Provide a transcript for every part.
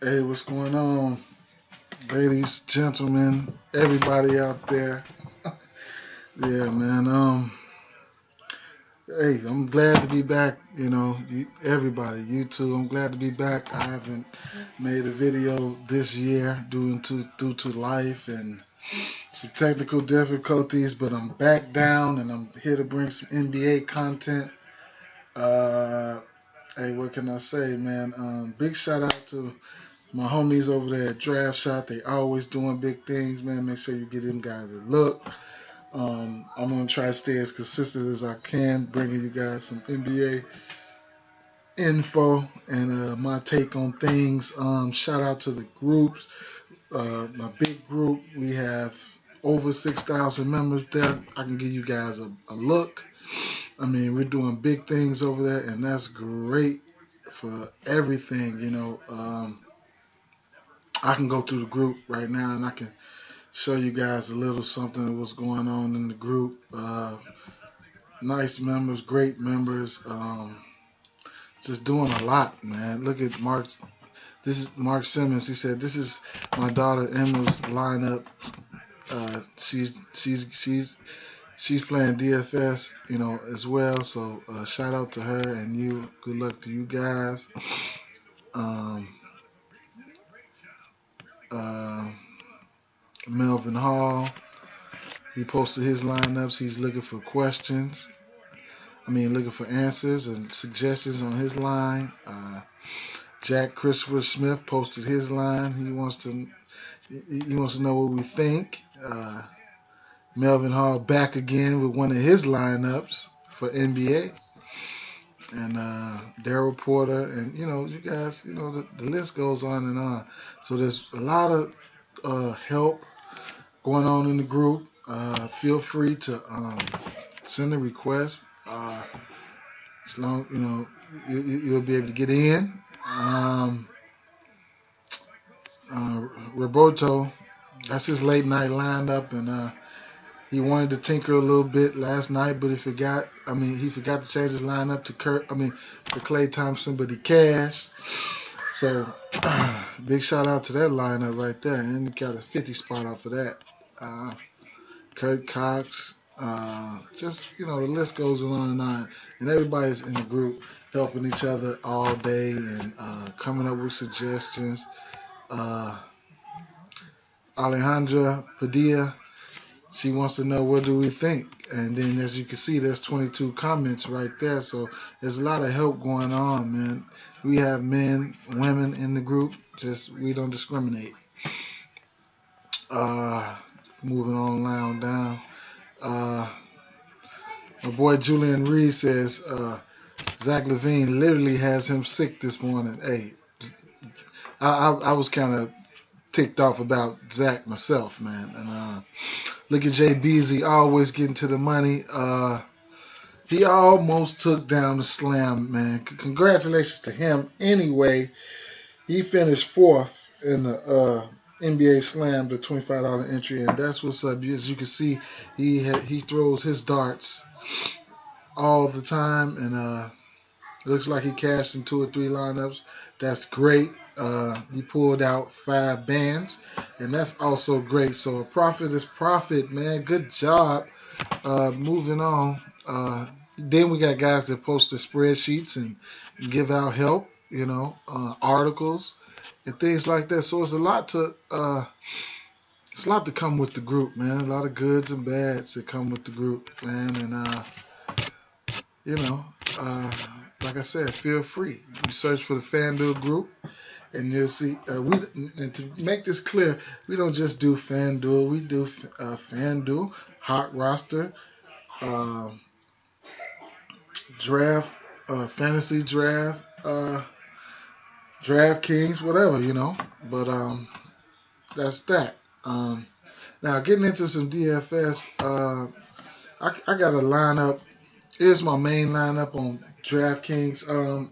Hey, what's going on, ladies, gentlemen, everybody out there? Yeah, man. Hey, I'm glad to be back. Everybody, you too. I'm glad to be back. I haven't made a video this year due to life and some technical difficulties, but I'm back down and I'm here to bring some NBA content. Uh, hey, what can I say, man? Big shout out to my homies over there at Draft Shot. They always doing big things, man. Make sure you give them guys a look. I'm gonna try to stay as consistent as I can, bringing you guys some NBA info and my take on things. Shout out to the groups. My big group. We have over 6,000 members there. I can give you guys a look. I mean, we're doing big things over there, and that's great for everything. I can go through the group right now, and I can show you guys a little something of what's going on in the group. Nice members, great members. Just doing a lot, man. Look at Mark. This is Mark Simmons. He said, "This is my daughter Emma's lineup. She's playing DFS, as well. So shout out to her and you. Good luck to you guys." Um, uh, Melvin Hall. He posted his lineups. He's looking for questions. Looking for answers and suggestions on his line. Jack Christopher Smith posted his line. He wants to know what we think. Melvin Hall back again with one of his lineups for NBA. And Daryl Porter, and you guys, the list goes on and on. So there's a lot of help going on in the group. Feel free to send a request. As long you'll be able to get in. Roberto, that's his late night lineup, and he wanted to tinker a little bit last night, but he forgot to change his lineup to Klay Thompson, but he cashed. So big shout out to that lineup right there, and he got a 50 spot off of that. Kurt Cox, the list goes on and on, and everybody's in the group helping each other all day and coming up with suggestions. Uh, Alejandra Padilla, she wants to know what do we think, and then as you can see, there's 22 comments right there. So there's a lot of help going on, man. We have men, women in the group. Just we don't discriminate. Uh, moving on down. Uh, my boy Julian Reed says Zach Levine literally has him sick this morning. Hey, I was kind of ticked off about Zach myself, man. And look at Jay Beasley always getting to the money. He almost took down the slam, man. Congratulations to him. Anyway, he finished fourth in the NBA Slam, the $25 entry, and that's what's up. As you can see, he throws his darts all the time, and looks like he cashed in 2 or 3 lineups. That's great. He pulled out 5 bands, and that's also great. So a profit is profit, man. Good job. Moving on. Then we got guys that post their spreadsheets and give out help, articles and things like that. So it's a lot to come with the group, man. A lot of goods and bads that come with the group, man. And you know, uh, like I said, feel free. You search for the FanDuel group, and you'll see. And to make this clear, we don't just do FanDuel. We do FanDuel, Hot Roster, um, Draft, Fantasy Draft, DraftKings, whatever, But that's that. Now getting into some DFS, I got a lineup. Here's my main lineup on DraftKings.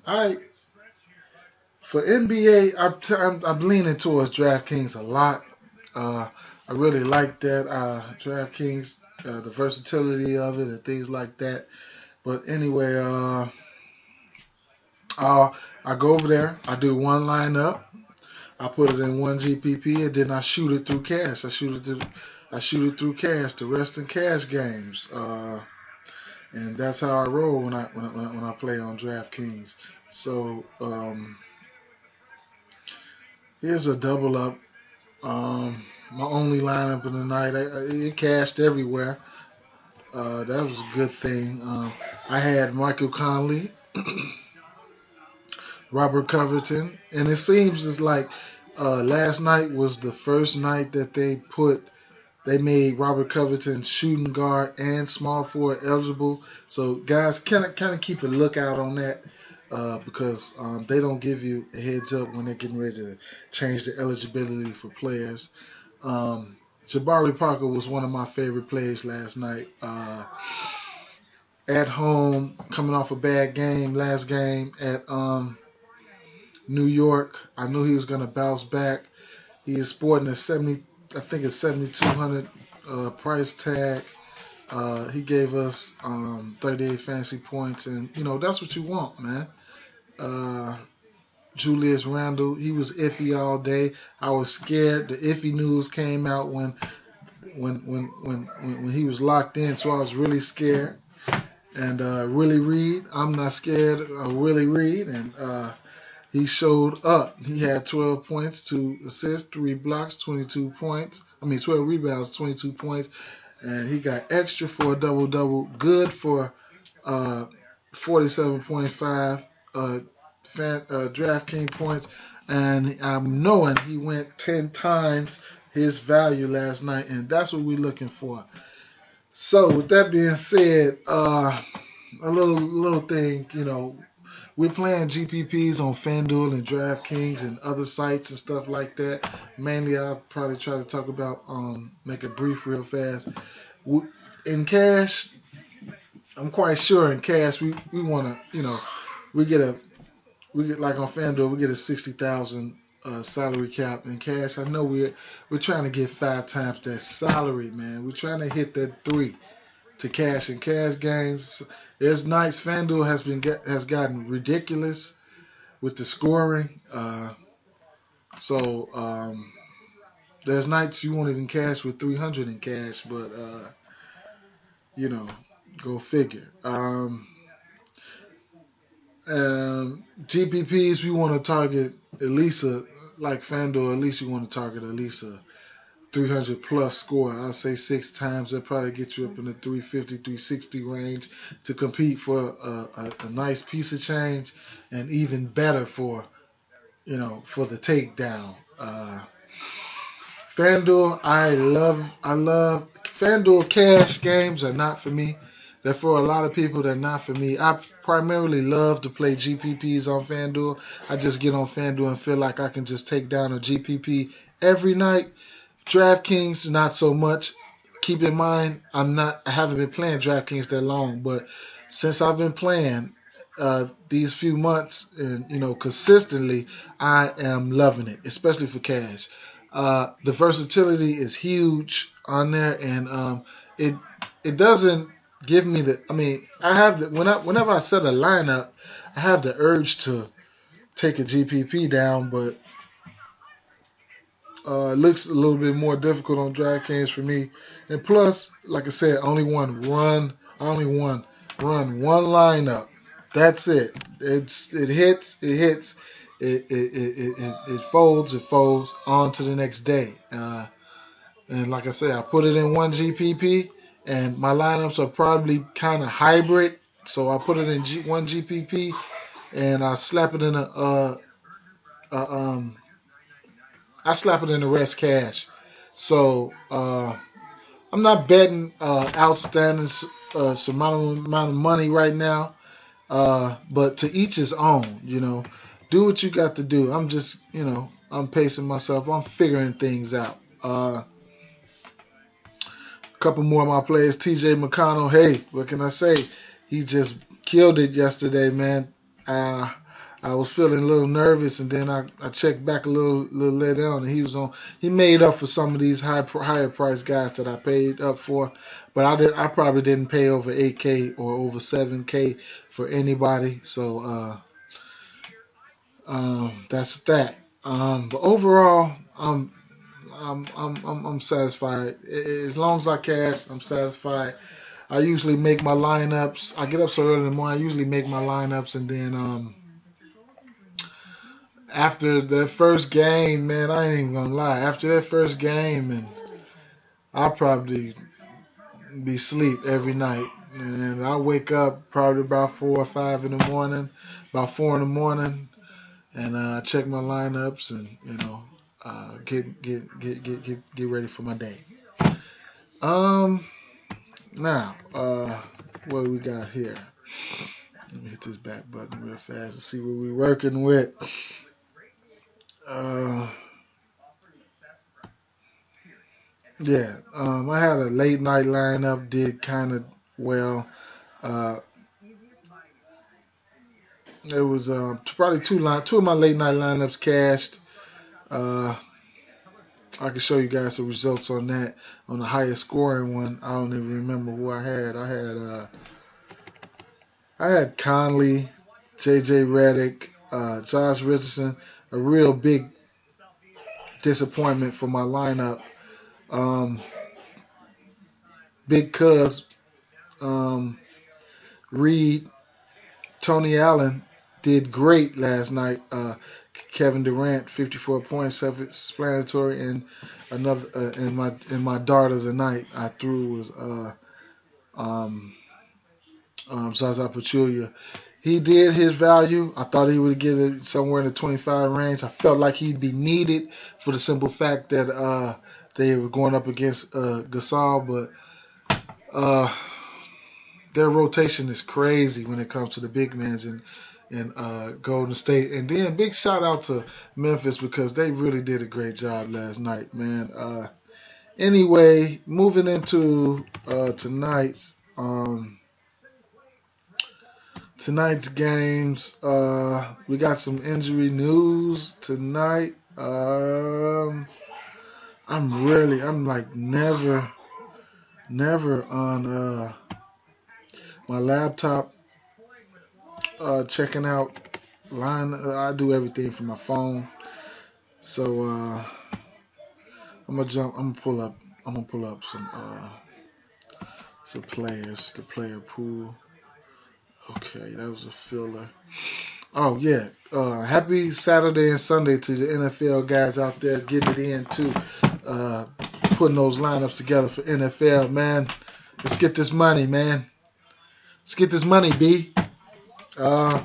I For NBA, I'm leaning towards DraftKings a lot. I really like that DraftKings, the versatility of it and things like that. But anyway, I go over there. I do one lineup. I put it in one GPP and then I shoot it through cash. I shoot it through cash, the rest in cash games. And that's how I roll when I play on DraftKings. So here's a double up. My only lineup in the night, it cashed everywhere. That was a good thing. I had Michael Conley, Robert Covington, and it seems it's like last night was the first night that they made Robert Covington shooting guard and small forward eligible. So guys, kind of keep a lookout on that because they don't give you a heads up when they're getting ready to change the eligibility for players. Jabari Parker was one of my favorite plays last night. At home, coming off a bad game, last game at New York, I knew he was going to bounce back. He is sporting a 70, I think it's 7,200 price tag. He gave us 38 fantasy points, and that's what you want, man. Uh, Julius Randle, he was iffy all day. I was scared. The iffy news came out when he was locked in, so I was really scared. And Willie Reed, I'm not scared of Willie Reed, and he showed up. He had 12 points, 2 assists, 3 blocks, 22 points. 12 rebounds, 22 points, and he got extra for a double double. Good for 47.5 DraftKings points, and I'm knowing he went 10 times his value last night, and that's what we're looking for. So with that being said, a little thing, we're playing GPPs on FanDuel and DraftKings and other sites and stuff like that. Mainly, I'll probably try to talk about make it brief real fast. In cash, I'm quite sure in cash we want to we get like on FanDuel we get a 60,000 salary cap. In cash, I know we're trying to get 5 times that salary, man. We're trying to hit that 3 to cash and cash games. There's nights FanDuel has gotten ridiculous with the scoring. So there's nights you won't even cash with 300 in cash, but go figure. GPPs we want to target at least like FanDuel. At least you want to target at least a 300 plus score. I'd say 6 times. That'll probably get you up in the 350, 360 range to compete for a nice piece of change, and even better for the takedown. FanDuel, I love FanDuel. Cash games are not for me. They're for a lot of people. They're not for me. I primarily love to play GPPs on FanDuel. I just get on FanDuel and feel like I can just take down a GPP every night. DraftKings, not so much. Keep in mind, I haven't been playing DraftKings that long, but since I've been playing these few months and consistently, I am loving it, especially for cash. The versatility is huge on there, and it doesn't give me the. I have whenever I set a lineup, I have the urge to take a GPP down, but it looks a little bit more difficult on DraftKings for me. And plus, like I said, only one run, one lineup. That's it. It hits. It folds on to the next day. And like I said, I put it in one GPP, and my lineups are probably kind of hybrid. So I put it in one GPP, and I slap it in I slap it in the rest cash. So I'm not betting outstanding amount of money right now. But to each his own. Do what you got to do. I'm just I'm pacing myself. I'm figuring things out. A couple more of my players. TJ McConnell. Hey, what can I say? He just killed it yesterday, man. I was feeling a little nervous, and then I checked back a little later on, and he made up for some of these higher price guys that I paid up for, but I probably didn't pay over 8K or over 7K for anybody, so that's that. But overall, I'm satisfied. As long as I cash, I'm satisfied. I usually make my lineups. I get up so early in the morning. I usually make my lineups, and then after that first game, man, I ain't even gonna lie. After that first game, and I'll probably be asleep every night. And I wake up probably about 4 or 5 in the morning, about 4 in the morning, and check my lineups and get ready for my day. Um, now what do we got here? Let me hit this back button real fast and see what we're working with. Uh, yeah, I had a late night lineup, did kind of well. Uh, there was probably two of my late night lineups cashed. Uh, I can show you guys the results on that. On the highest scoring one, I don't even remember who I had. I had Conley, J.J. Redick, Josh Richardson. A real big disappointment for my lineup. Um, Big Cuz, um, Reed, Tony Allen did great last night. Kevin Durant, 54 points, self-explanatory, and another in my dart of the night I threw was um, Zaza Pachulia. He did his value. I thought he would get it somewhere in the 25 range. I felt like he'd be needed for the simple fact that they were going up against Gasol, but uh, their rotation is crazy when it comes to the big mans in Golden State. And then big shout out to Memphis because they really did a great job last night, man. Anyway, moving into tonight's games. We got some injury news tonight. I'm like never on my laptop checking out line. I do everything from my phone. So I'm gonna pull up some players. The player pool. Okay, that was a filler. Oh yeah. Happy Saturday and Sunday to the NFL guys out there getting it in too. Uh, Putting those lineups together for NFL, man. Let's get this money, man. Let's get this money, B. Uh,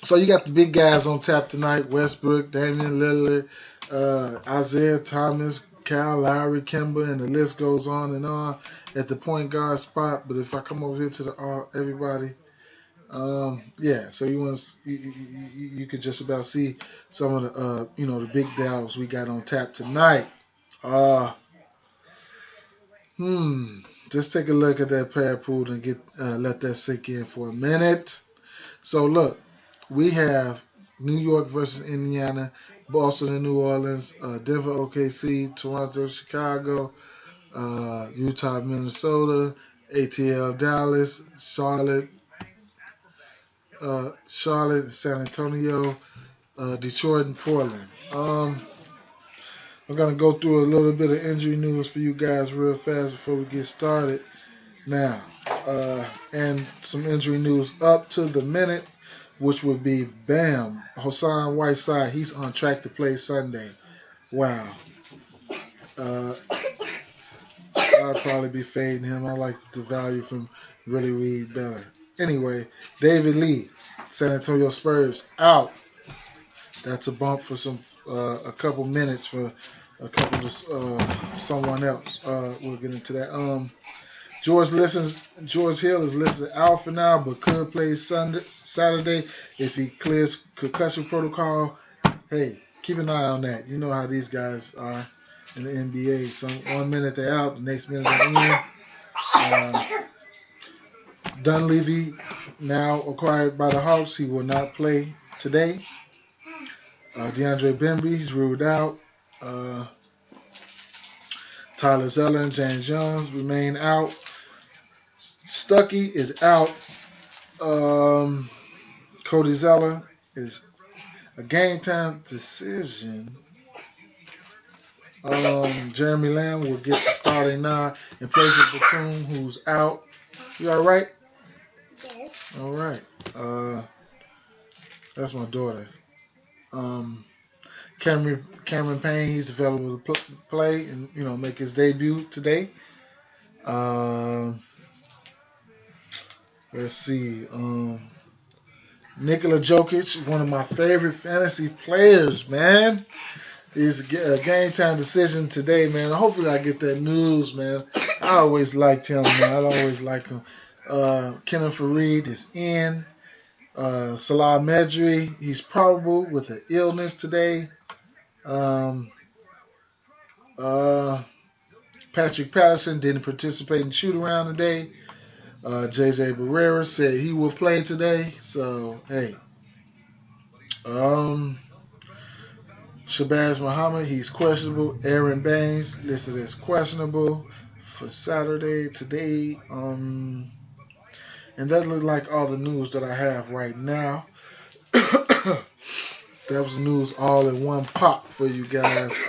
so you got the big guys on tap tonight: Westbrook, Damian Lillard, Isaiah Thomas, Kyle Lowry, Kemba, and the list goes on and on at the point guard spot. But if I come over here to the everybody, yeah. So you could just about see some of the the big dogs we got on tap tonight. Uh, hmm. Just take a look at that pair pool and let that sink in for a minute. So look, we have New York versus Indiana, Boston and New Orleans, Denver, OKC, Toronto, Chicago, Utah, Minnesota, ATL, Dallas, Charlotte, San Antonio, Detroit, and Portland. I'm gonna go through a little bit of injury news for you guys real fast before we get started. Now, and some injury news up to the minute, which would be Bam, Hassan Whiteside. He's on track to play Sunday. Wow. Uh, I'll probably be fading him. I like the value from Willie Reed better. Anyway, David Lee, San Antonio Spurs out. That's a bump for a couple minutes for a couple of someone else. We'll get into that. George Hill is listed out for now, but could play Saturday if he clears concussion protocol. Hey, keep an eye on that. You know how these guys are in the NBA. One minute they're out, the next minute they're in. Dunleavy, now acquired by the Hawks, he will not play today. DeAndre Bembry, he's ruled out. Tyler Zeller and James Jones remain out. Stuckey is out. Cody Zeller is A game time decision. Jeremy Lamb will get the starting nod in place of Batum, who's out. You all right? Yes. All right. That's my daughter. Um, Cameron Payne, he's available to play and make his debut today. Um, let's see. Nikola Jokic, one of my favorite fantasy players, man. Is a game time decision today, man. Hopefully I get that news, man. I always liked him, man. I always like him. Kenneth Fareed is in. Salah Medri, he's probable with an illness today. Um, uh, Patrick Patterson didn't participate in shoot around today. JJ Barrera said he will play today. So hey, um, Shabazz Muhammad, he's questionable. Aaron Baines listed as questionable for Saturday today. And that looks like all the news that I have right now. That was news all in one pop for you guys.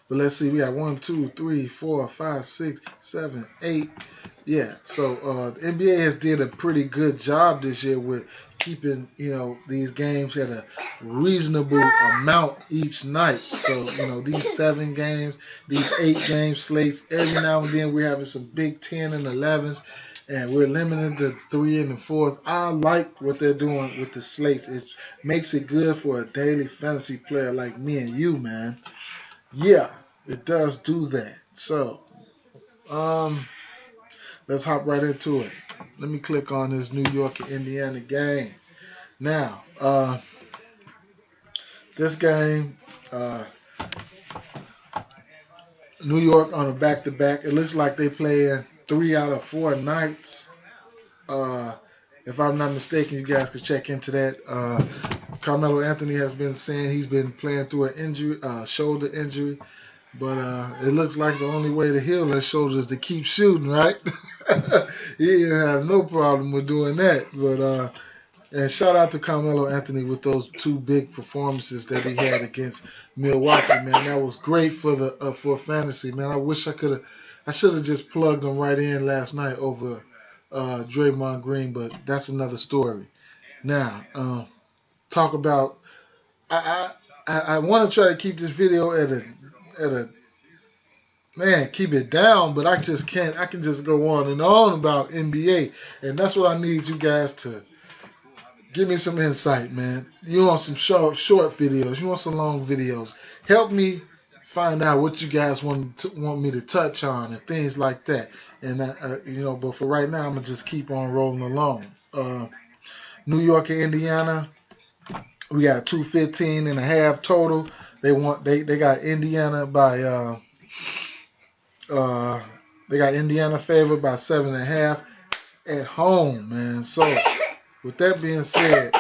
But let's see, we got 1, 2, 3, 4, 5, 6, 7, 8. Yeah, so the NBA has did a pretty good job this year with keeping these games at a reasonable amount each night. So these 7 games, these 8 game slates. Every now and then we're having some big 10 and 11s, and we're limiting the 3 and the 4s. I like what they're doing with the slates. It makes it good for a daily fantasy player like me and you, man. Yeah, it does do that. So, let's hop right into it. Let me click on this New York and Indiana game. Now, this game, New York on a back-to-back. It looks like they playing 3 out of 4 nights. If I'm not mistaken, you guys could check into that. Carmelo Anthony has been saying he's been playing through an injury, shoulder injury. But it looks like the only way to heal that shoulder is to keep shooting, right? He didn't have no problem with doing that. But and shout out to Carmelo Anthony with those 2 big performances that he had against Milwaukee, man. That was great for fantasy, man. I should have just plugged him right in last night over Draymond Green, but that's another story. Now, talk about. I want to try to keep this video at a man, keep it down, but I just can't. I can just go on and on about NBA, and that's what I need you guys to give me some insight, man. You want some short videos? You want some long videos? Help me find out what you guys want me to touch on and things like that. And but for right now, I'm gonna just keep on rolling along. New York and Indiana, we got 215.5 total. They got Indiana by. They got Indiana favored by 7.5 at home, man. So, with that being said,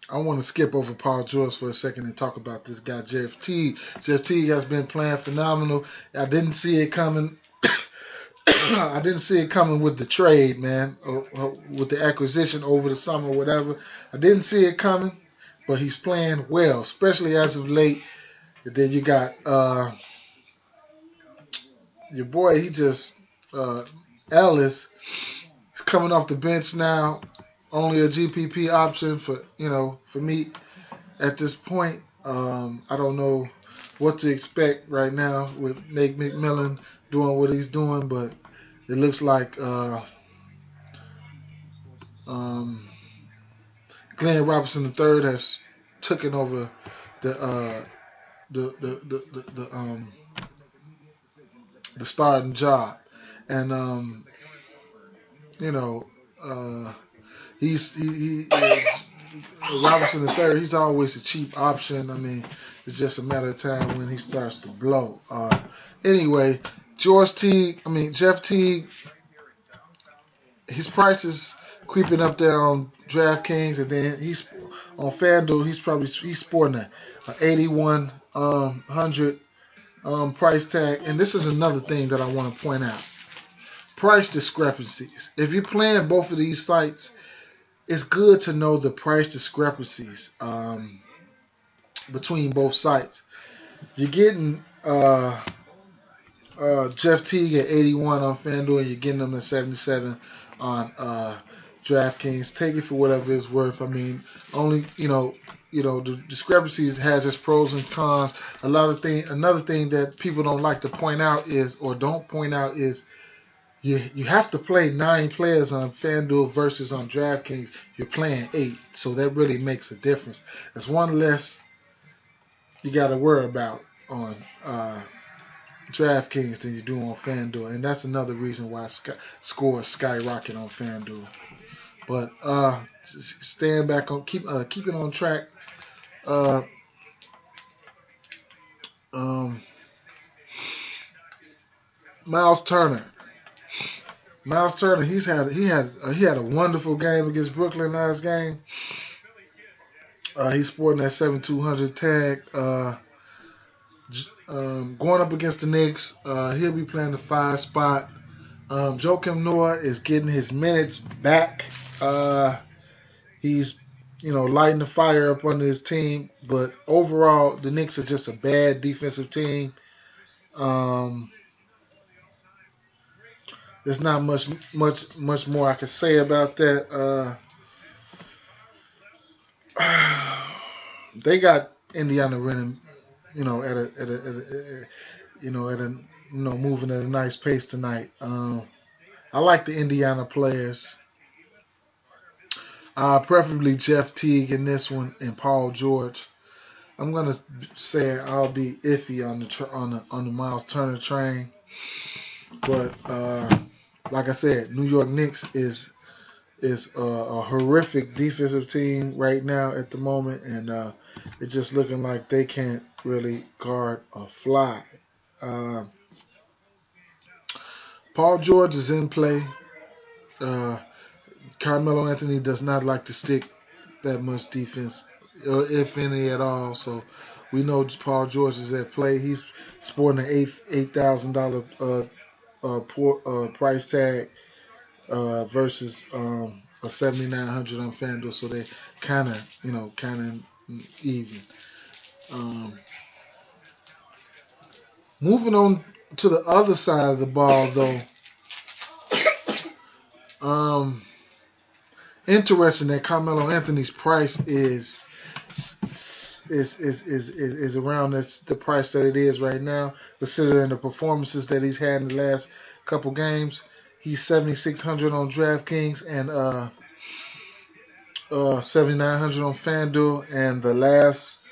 I want to skip over Paul George for a second and talk about this guy, Jeff Teague. Jeff Teague has been playing phenomenal. I didn't see it coming. I didn't see it coming with the trade, man, with the acquisition over the summer, whatever. I didn't see it coming, but he's playing well, especially as of late. And then you got your boy, Ellis is coming off the bench now. Only a GPP option for me at this point. I don't know what to expect right now with Nate McMillan doing what he's doing, but it looks like Glenn Robinson III has taken over the starting job, and he Robinson III. He's always a cheap option. I mean, it's just a matter of time when he starts to blow. Anyway, Jeff Teague, his price is creeping up there on DraftKings, and then he's on FanDuel. He's sporting a 8,100 price tag. And this is another thing that I want to point out: price discrepancies. If you're playing both of these sites, it's good to know the price discrepancies between both sites. You're getting Jeff Teague at 81 on FanDuel, and you're getting them at 77 on DraftKings. Take it for whatever it's worth. I mean, only the discrepancies has its pros and cons. Another thing that people don't like to point out is, or don't point out is, you have to play 9 players on FanDuel versus on DraftKings. You're playing 8, so that really makes a difference. There's one less you got to worry about on DraftKings than you do on FanDuel, and that's another reason why scores skyrocket on FanDuel. But staying back on keeping on track. Uh, um, Miles Turner. Miles Turner, he had a wonderful game against Brooklyn last game. He's sporting that 7,200 tag. Going up against the Knicks, he'll be playing the 5 spot. Joakim Noah is getting his minutes back. He's lighting the fire up under his team, but overall the Knicks are just a bad defensive team. There's not much more I can say about that. They got Indiana running, moving at a nice pace tonight. I like the Indiana players. Preferably Jeff Teague in this one and Paul George. I'm gonna say I'll be iffy on the Miles Turner train, but like I said, New York Knicks is a horrific defensive team right now at the moment, and it's just looking like they can't really guard a fly. Uh, Paul George is in play. Uh, Carmelo Anthony does not like to stick that much defense, if any at all. So we know Paul George is at play. He's sporting an $8,000 price tag versus a 7,900 on FanDuel. So they kind of even. Moving on to the other side of the ball, though. Interesting that Carmelo Anthony's price is around the price that it is right now, considering the performances that he's had in the last couple games. He's 7,600 on DraftKings and 7,900 on FanDuel, and the last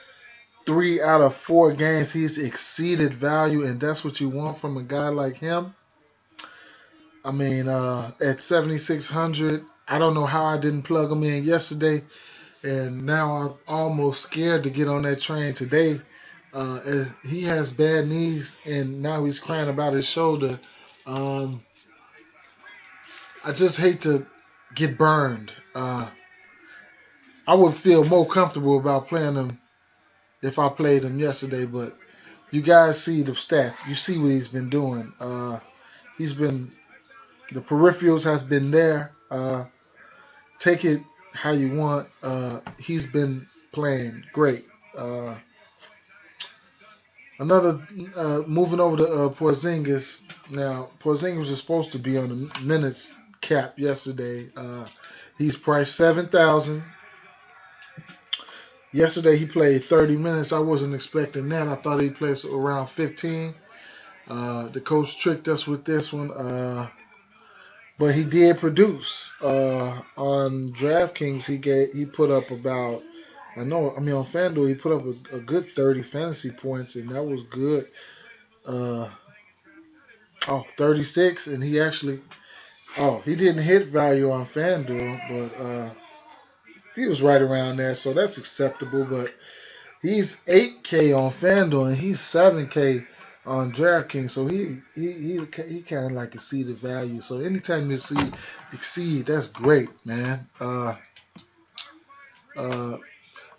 3 out of 4 games he's exceeded value, and that's what you want from a guy like him. I mean, at 7,600, I don't know how I didn't plug him in yesterday, and now I'm almost scared to get on that train today. He has bad knees, and now he's crying about his shoulder. I just hate to get burned. I would feel more comfortable about playing him if I played him yesterday, but you guys see the stats. You see what he's been doing. The peripherals have been there. Take it how you want. He's been playing great. Moving over to Porzingis. Now, Porzingis was supposed to be on the minutes cap yesterday. He's priced 7,000. Yesterday he played 30 minutes. I wasn't expecting that. I thought he'd play around 15. The coach tricked us with this one. But he did produce. On DraftKings, he put up about, on FanDuel, he put up a good 30 fantasy points, and that was good. 36, and he didn't hit value on FanDuel, but he was right around there, so that's acceptable. But he's 8K on FanDuel, and he's 7K on DraftKings, so he kind of like exceeded value. So anytime you exceed, that's great, man.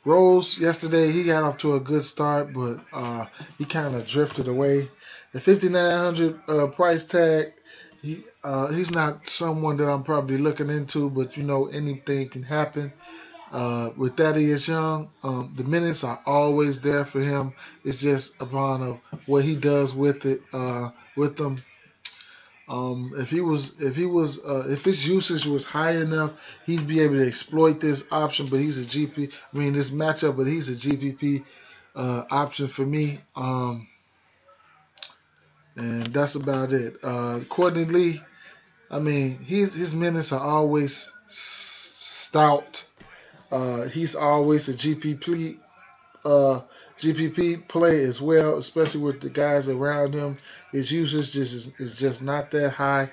Rose yesterday, he got off to a good start, but he kind of drifted away. The 5,900 price tag, He's not someone that I'm probably looking into, but anything can happen. With Thaddeus Young, the minutes are always there for him. It's just upon of what he does with it, with them. If his usage was high enough, he'd be able to exploit this option. But he's a GP. I mean, this matchup, but he's a GPP option for me. And that's about it. Courtney Lee, I mean, his minutes are always stout. He's always a GPP play as well, especially with the guys around him. His usage is just not that high.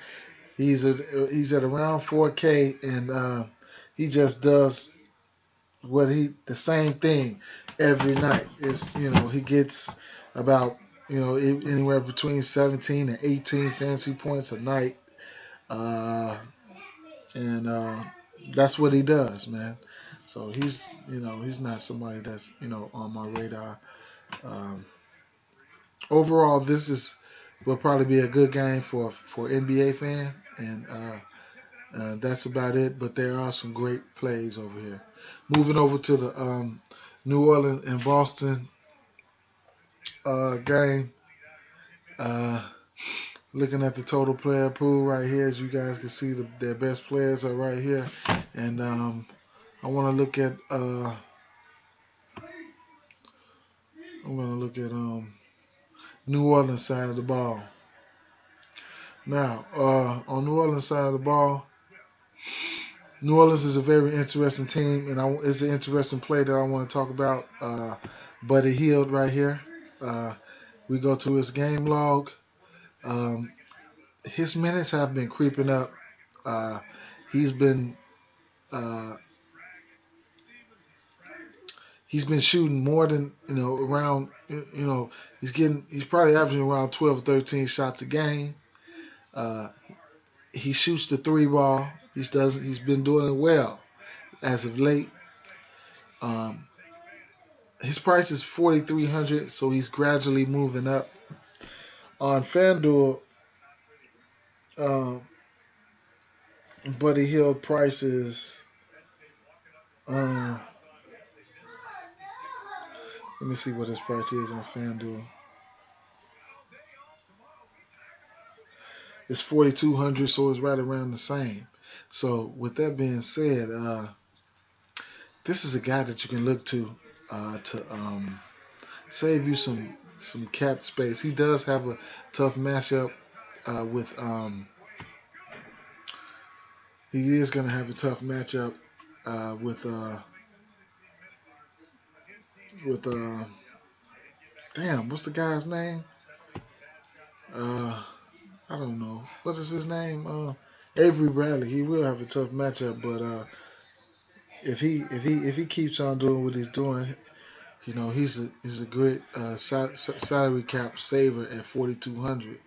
He's at around 4K, and he just does the same thing every night. He gets about anywhere between 17 and 18 fantasy points a night, uh, and that's what he does, man. So he's not somebody that's on my radar. Um, Overall, this will probably be a good game for NBA fan, and that's about it. But there are some great plays over here. Moving over to the New Orleans and Boston game. Uh, Looking at the total player pool right here, as you guys can see, their best players are right here, and I want to look at. I'm gonna look at New Orleans side of the ball. Now, on New Orleans side of the ball, New Orleans is a very interesting team, and it's an interesting play that I want to talk about. Buddy Hield right here. Uh, we go to his game log. Um, his minutes have been creeping up. Uh, he's been uh, he's been shooting more than around. He's probably averaging around 12 or 13 shots a game. Uh, he shoots the three ball. He's been doing it well as of late. Um, his price is 4,300, so he's gradually moving up. On FanDuel, uh, Buddy Hield price is let me see what his price is on FanDuel. It's 4,200, so it's right around the same. So with that being said, this is a guy that you can look to save you some cap space. He does have a tough matchup with he is going to have a tough matchup with damn, what's the guy's name? Uh, I don't know. What is his name? Avery Bradley. He will have a tough matchup, but if he keeps on doing what he's doing, he's a great salary cap saver at 4,200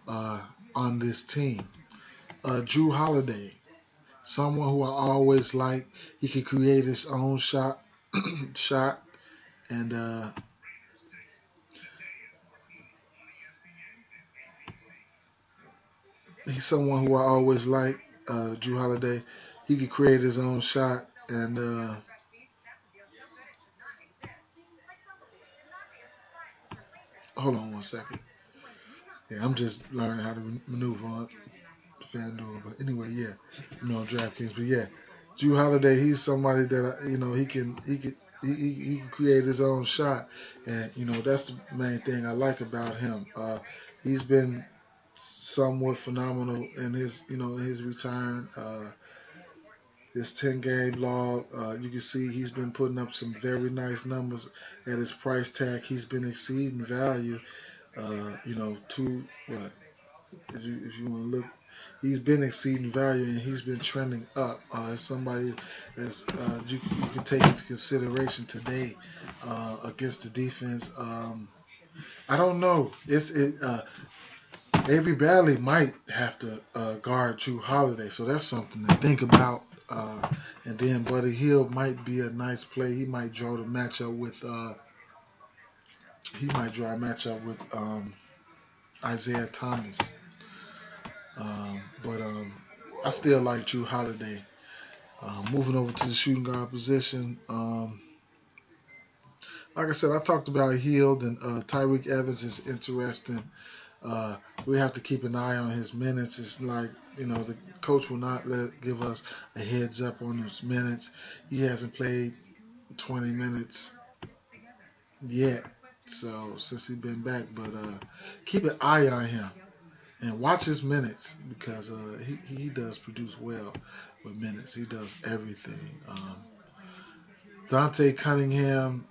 on this team. Drew Holiday, someone who I always like. He can create his own shot, and he's someone who I always like. Drew Holiday, he can create his own shot, and hold on one second. Yeah, I'm just learning how to maneuver on FanDuel. But anyway, yeah, on DraftKings. But yeah, Drew Holiday, he's somebody that he can create his own shot, and that's the main thing I like about him. He's been somewhat phenomenal in his return. His 10 game log, you can see he's been putting up some very nice numbers at his price tag. He's been exceeding value. To what if you want to look, he's been exceeding value and he's been trending up. As somebody that's you can take into consideration today against the defense. I don't know. Avery Bradley might have to guard Drew Holiday, so that's something to think about. And then Buddy Hill might be a nice play. He might draw the matchup with. He might draw a matchup with Isaiah Thomas. But I still like Drew Holiday. Moving over to the shooting guard position. Like I said, I talked about Hield and Tyreek Evans is interesting. Uh, we have to keep an eye on his minutes. It's like the coach will not give us a heads up on his minutes. He hasn't played 20 minutes yet, so since he's been back. But keep an eye on him and watch his minutes because he does produce well with minutes. He does everything. Dante Cunningham,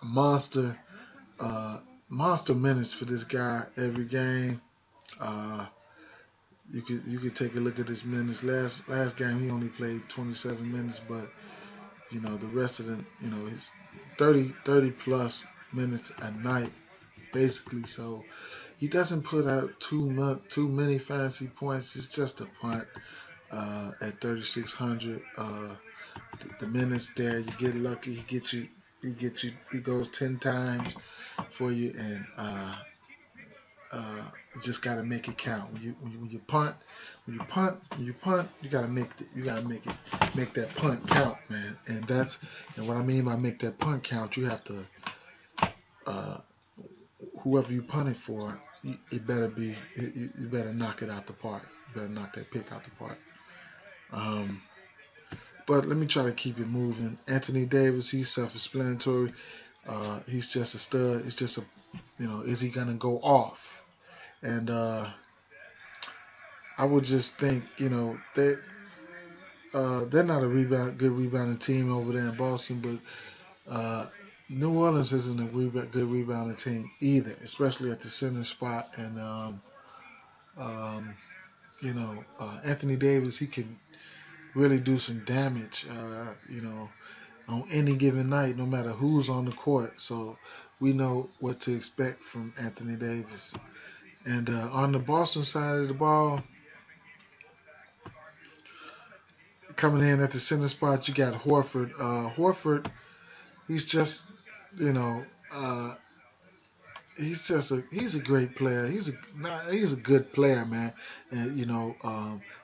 monster, uh, monster minutes for this guy every game. Uh, you could take a look at his minutes. Last game he only played 27 minutes, but the rest of the he's 30 plus minutes a night basically. So he doesn't put out too many fancy points. It's just a punt at 3,600. The minutes there, you get lucky. He goes 10 times for you, and you just got to make it count. When you punt, you got to make that punt count, man. And what I mean by make that punt count, you have to uh, whoever you punting for, you better knock it out the park. You better knock that pick out the park. Um, but let me try to keep it moving. Anthony Davis, he's self-explanatory. He's just a stud. It's just is he gonna go off? And I would just think, they're not a good rebounding team over there in Boston, but New Orleans isn't a good rebounding team either, especially at the center spot. And Anthony Davis, he can really do some damage. On any given night, no matter who's on the court. So we know what to expect from Anthony Davis. And on the Boston side of the ball, coming in at the center spot, you got Horford. Horford, he's just, you know, uh, he's a great player. He's a good player, man. And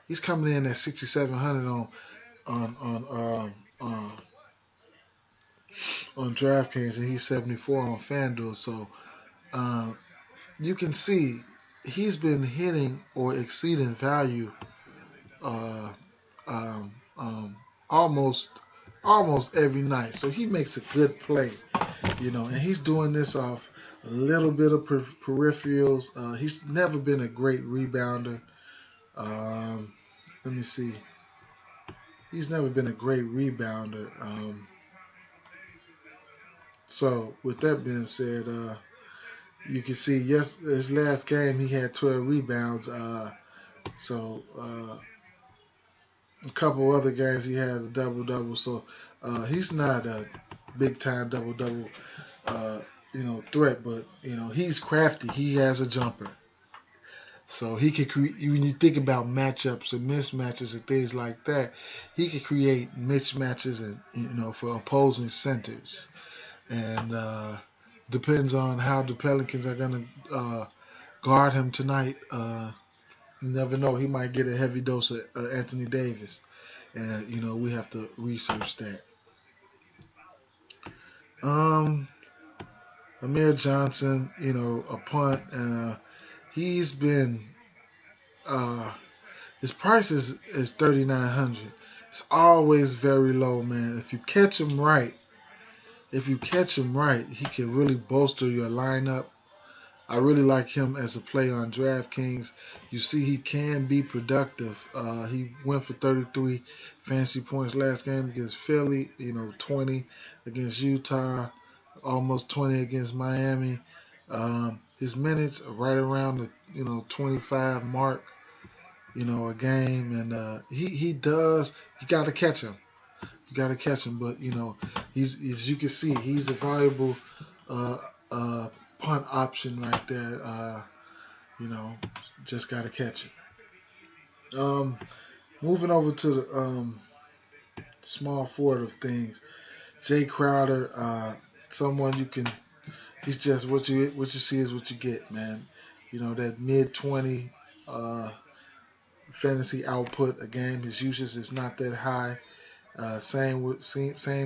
he's coming in at 6,700 on on DraftKings, and he's 74 on FanDuel. So uh, you can see he's been hitting or exceeding value uh, um, um, almost every night. So he makes a good play, and he's doing this off a little bit of peripherals. He's never been a great rebounder. Um, Let me see. He's never been a great rebounder. So with that being said, you can see his last game he had 12 rebounds. So a couple other games he had a double double. So he's not a big time double double threat, but he's crafty. He has a jumper. So he could create. When you think about matchups and mismatches and things like that, he could create mismatches and for opposing centers. And depends on how the Pelicans are gonna guard him tonight. You never know. He might get a heavy dose of Anthony Davis, and we have to research that. Um, Amir Johnson, a punt. He's been uh, his price is 3,900. It's always very low, man. If you catch him right, he can really bolster your lineup. I really like him as a play on DraftKings. You see, he can be productive. He went for 33 fancy points last game against Philly. 20 against Utah, almost 20 against Miami. His minutes are right around the 25 mark. A game, and he does. You got to catch him. You got to catch him, but he's as you can see, he's a valuable uh, uh, punt option right there. You know, just got to catch it. Moving over to the small forward of things, Jay Crowder, someone you can. He's just what you see is what you get, man. That mid 20. fantasy output a game. His usage is not that high. Same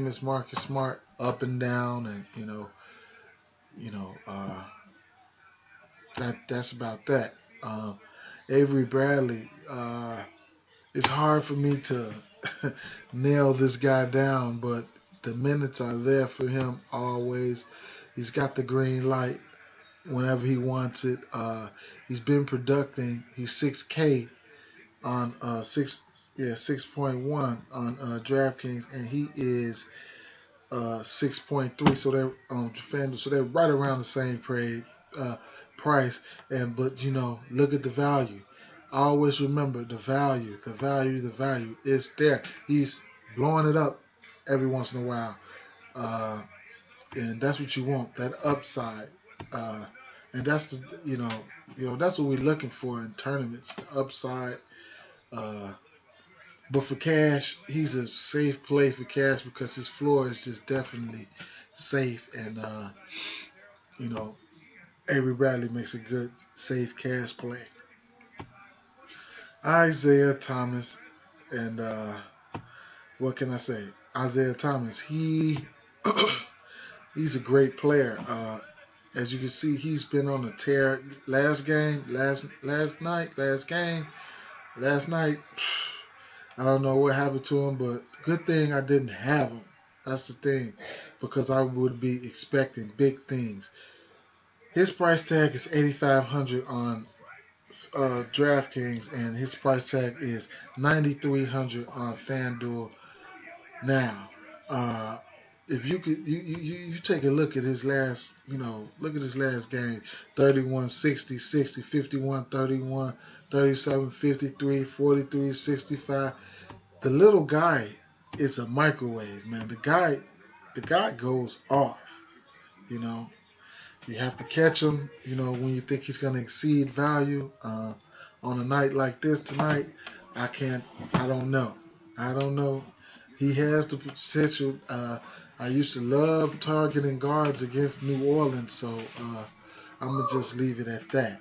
as Marcus Smart, up and down, and you know that's about that. Avery Bradley. It's hard for me to nail this guy down, but the minutes are there for him always. He's got the green light whenever he wants it. He's been producing. He's 6K on 6.1 on DraftKings, and he is 6.3. So they're FanDuel. So they're right around the same price. And but look at the value. Always remember the value, the value, the value. It's there. He's blowing it up every once in a while, and that's what you want. That upside, and that's that's what we're looking for in tournaments. The upside. Uh, but for cash, he's a safe play for cash because his floor is just definitely safe, and you know Avery Bradley makes a good safe cash play. Isaiah Thomas, and what can I say? Isaiah Thomas, he's a great player. As you can see, he's been on a tear. Last night. I don't know what happened to him, but good thing I didn't have him. That's the thing, because I would be expecting big things. His price tag is 8,500 on DraftKings, and his price tag is 9,300 on FanDuel. Now, uh, if you could, you take a look at his last, look at his last game: 31, 60, 60, 51, 31, 37, 53, 43, 65. The little guy is a microwave, man. The guy goes off. You know, you have to catch him. When you think he's going to exceed value. On a night like this tonight, I can't. I don't know. I don't know. He has the potential. I used to love targeting guards against New Orleans, so I'm gonna just leave it at that.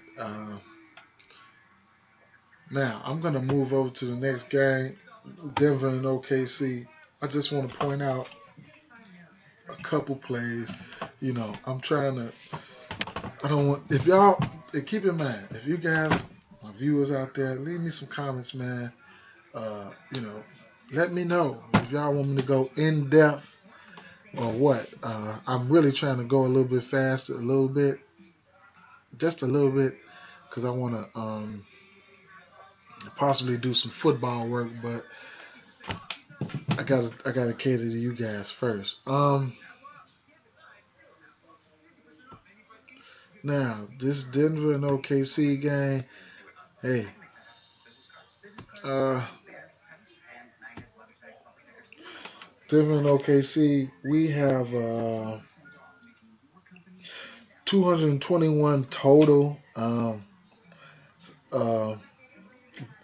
Now I'm gonna move over to the next game, Denver and OKC. I just want to point out a couple plays. I'm trying to. I don't want if y'all keep in mind if you guys, my viewers out there, leave me some comments, man. Uh, you know, let me know if y'all want me to go in depth or what. I'm really trying to go a little bit faster, a little bit, just a little bit, because I want to possibly do some football work, but I gotta cater to you guys first. Now this Denver and OKC game, hey, uh, Denver and OKC, we have 221 total. Uh,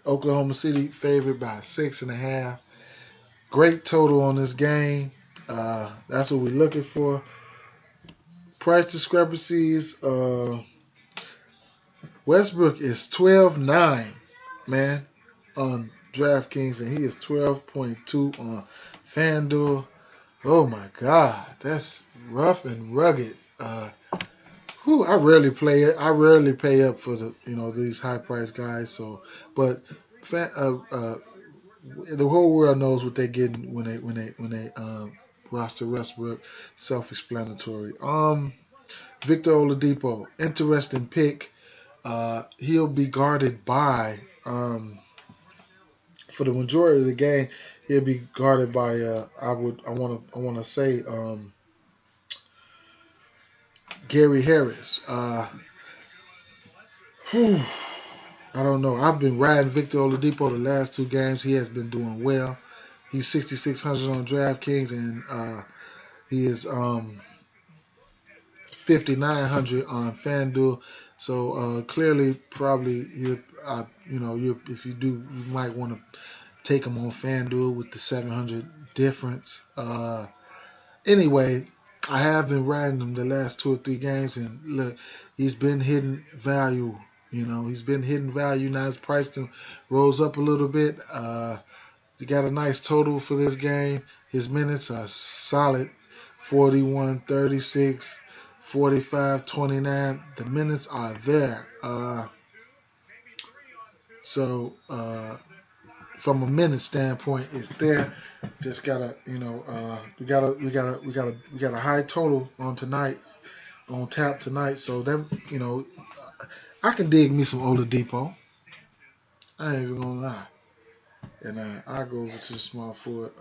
Oklahoma City favored by 6.5. Great total on this game. That's what we're looking for. Price discrepancies. Westbrook is 12.9, man, on DraftKings, and he is 12.2 on FanDuel. Oh my God, that's rough and rugged. I rarely play it. I rarely pay up for these high price guys. So, but the whole world knows what they're getting when they roster Westbrook. Self-explanatory. Victor Oladipo, interesting pick. He'll be guarded by for the majority of the game. He'll be guarded by I want to say Gary Harris. I don't know. I've been riding Victor Oladipo the last two games. He has been doing well. He's 6,600 on DraftKings, and he is 5,900 on FanDuel. So clearly, probably if you do, you might want to take him on FanDuel with the 700 difference. Anyway, I have been riding him the last two or three games, and look, he's been hitting value You know, he's been hitting value. Now his price rose up a little bit. He got a nice total for this game. His minutes are solid: 41, 36, 45, 29. The minutes are there. So from a minute standpoint, it's there. Just gotta, we got a high total on tonight, on tap tonight. So then, I can dig me some Oladipo. I ain't even gonna lie. And I go over to the small forward.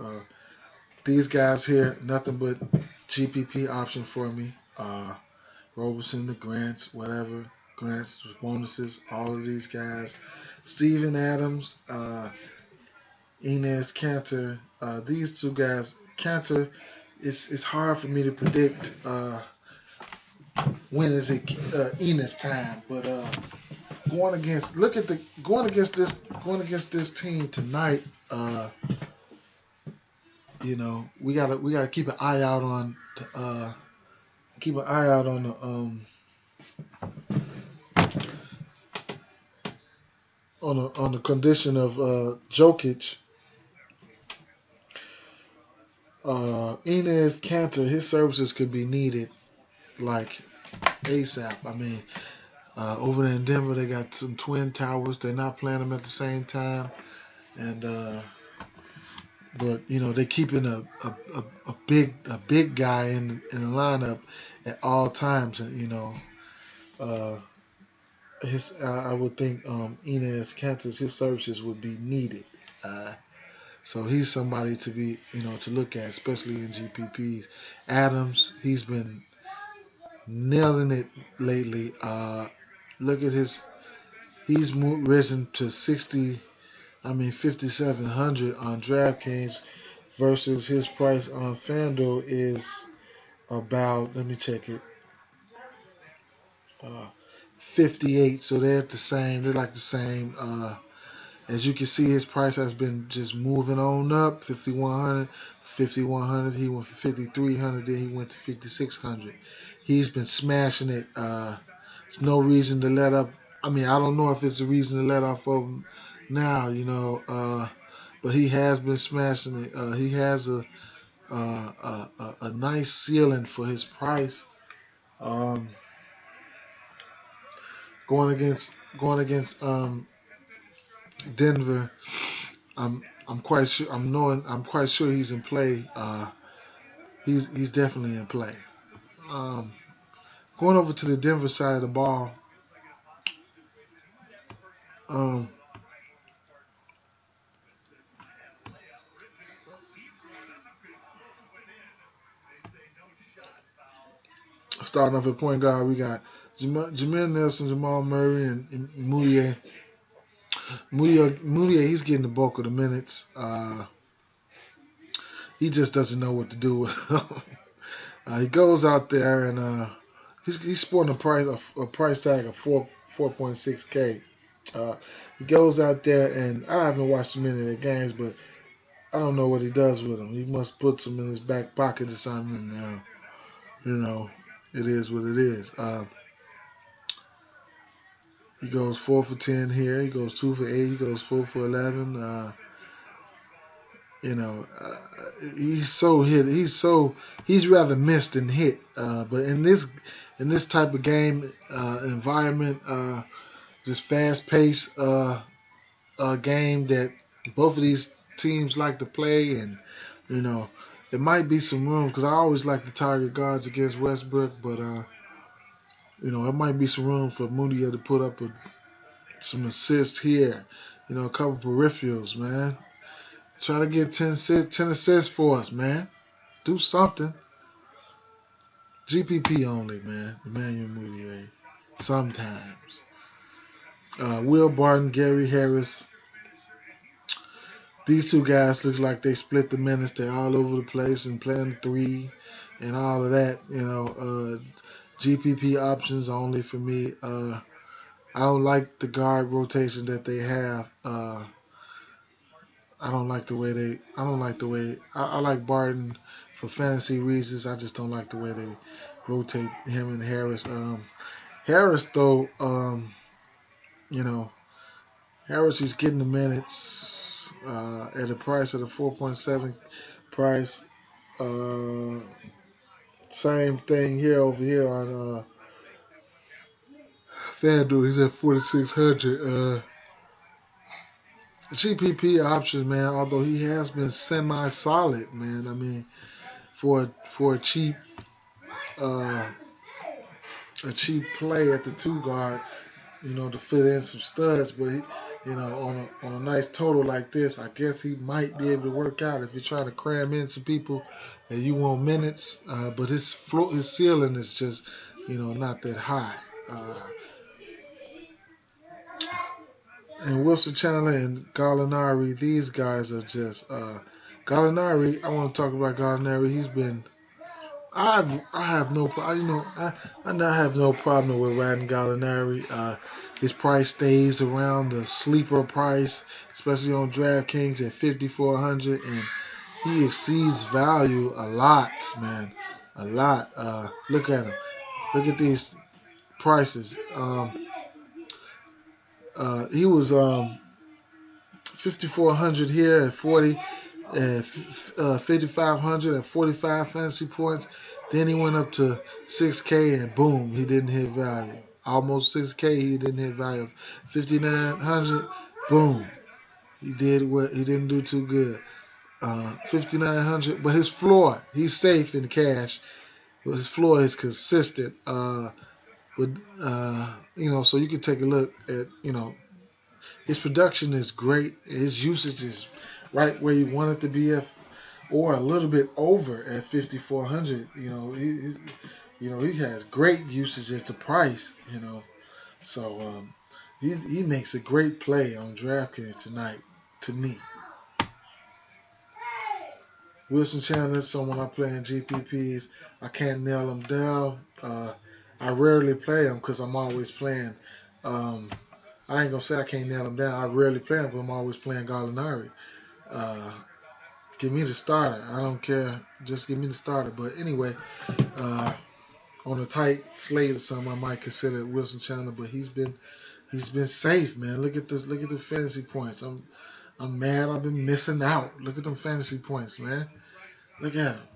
These guys here, nothing but GPP option for me. Roberson, the Grants, whatever. Grants, bonuses, all of these guys. Steven Adams, Enes Cantor. These two guys, Cantor, it's hard for me to predict when is it Enes time. But going against this team tonight, we gotta keep an eye out on the condition of Jokic. Enes Cantor, his services could be needed like ASAP. I mean, over there in Denver, they got some twin towers. They're not playing them at the same time, and but they're keeping a big guy in the lineup at all times, and uh, I would think Enes Cantor's his services would be needed. Uh, so he's somebody to be to look at, especially in GPPs. Adams, he's been nailing it lately. Look at he's risen to 5,700 on DraftKings versus his price on FanDuel is about, let me check it, uh, 58. So they're the same. They're like the same. As you can see, his price has been just moving on up. 5,100, 5,100. He went for 5,300. Then he went to 5,600. He's been smashing it. There's no reason to let up. I mean, I don't know if it's a reason to let off of him now, but he has been smashing it. He has a nice ceiling for his price. Um, going against Denver, I'm quite sure. I'm quite sure he's in play. He's definitely in play. Um, Going over to the Denver side of the ball. Um, Starting off at point guard, we got Jameer Nelson, Jamal Murray, and Moutier. Moutier, he's getting the bulk of the minutes. He just doesn't know what to do with them. He goes out there and he's sporting a price tag of 4.6K. He goes out there and I haven't watched many of the games, but I don't know what he does with them. He must put some in his back pocket or something. And, it is what it is. He goes 4 for 10 here. He goes 2 for 8. He goes 4 for 11. You know, uh, he's so hit. He's rather missed than hit. But in this type of game environment, just fast paced game that both of these teams like to play, and you know, there might be some room because I always like to target guards against Westbrook, but it might be some room for Moutier to put up some assists here. A couple peripherals, man. Try to get 10 assists for us, man. Do something. GPP only, man. Emmanuel Moutier. Sometimes. Will Barton, Gary Harris. These two guys look like they split the minutes. They're all over the place and playing three and all of that. GPP options only for me. I don't like the guard rotation that they have. I don't like the way I don't like the way. I like Barton for fantasy reasons. I just don't like the way they rotate him and Harris. Harris though. you know, Harris is getting the minutes at a price of the 4.7 price. Uh, Same thing here over here on FanDuel. He's at 4,600. GPP options, man. Although he has been semi-solid, man. I mean, for uh, a cheap play at the two guard, to fit in some studs. But on a nice total like this, I guess he might be able to work out if you're trying to cram in some people and you want minutes. But his ceiling is just, not that high. And Wilson Chandler and Gallinari, these guys are just Gallinari. I want to talk about Gallinari. He's been I have no I have no problem with riding Gallinari. His price stays around the sleeper price, especially on DraftKings at 5,400, and he exceeds value a lot, man, a lot. Look at him. Look at these prices. He was 5,400 here at 40. And 5,500 and 45 fantasy points. Then he went up to 6K and boom, he didn't hit value. Almost 6K, he didn't hit value. 5,900, boom, he didn't do too good. 5,900, but his floor, he's safe in cash. But his floor is consistent. So you can take a look at, his production is great. His usage is right where you want it to be at, or a little bit over at 5,400. He has great usage at the price. So he makes a great play on DraftKings tonight. To me, Wilson Chandler, someone I play in GPPs. I can't nail him down. I rarely play him because I'm always playing. I ain't gonna say I can't nail him down. I rarely play him, but I'm always playing Gallinari. Uh, Give me the starter. I don't care. Just give me the starter. But anyway, on a tight slate or something, I might consider Wilson Chandler. But he's been safe, man. Look at the fantasy points. I'm mad. I've been missing out. Look at them fantasy points, man. Look at him.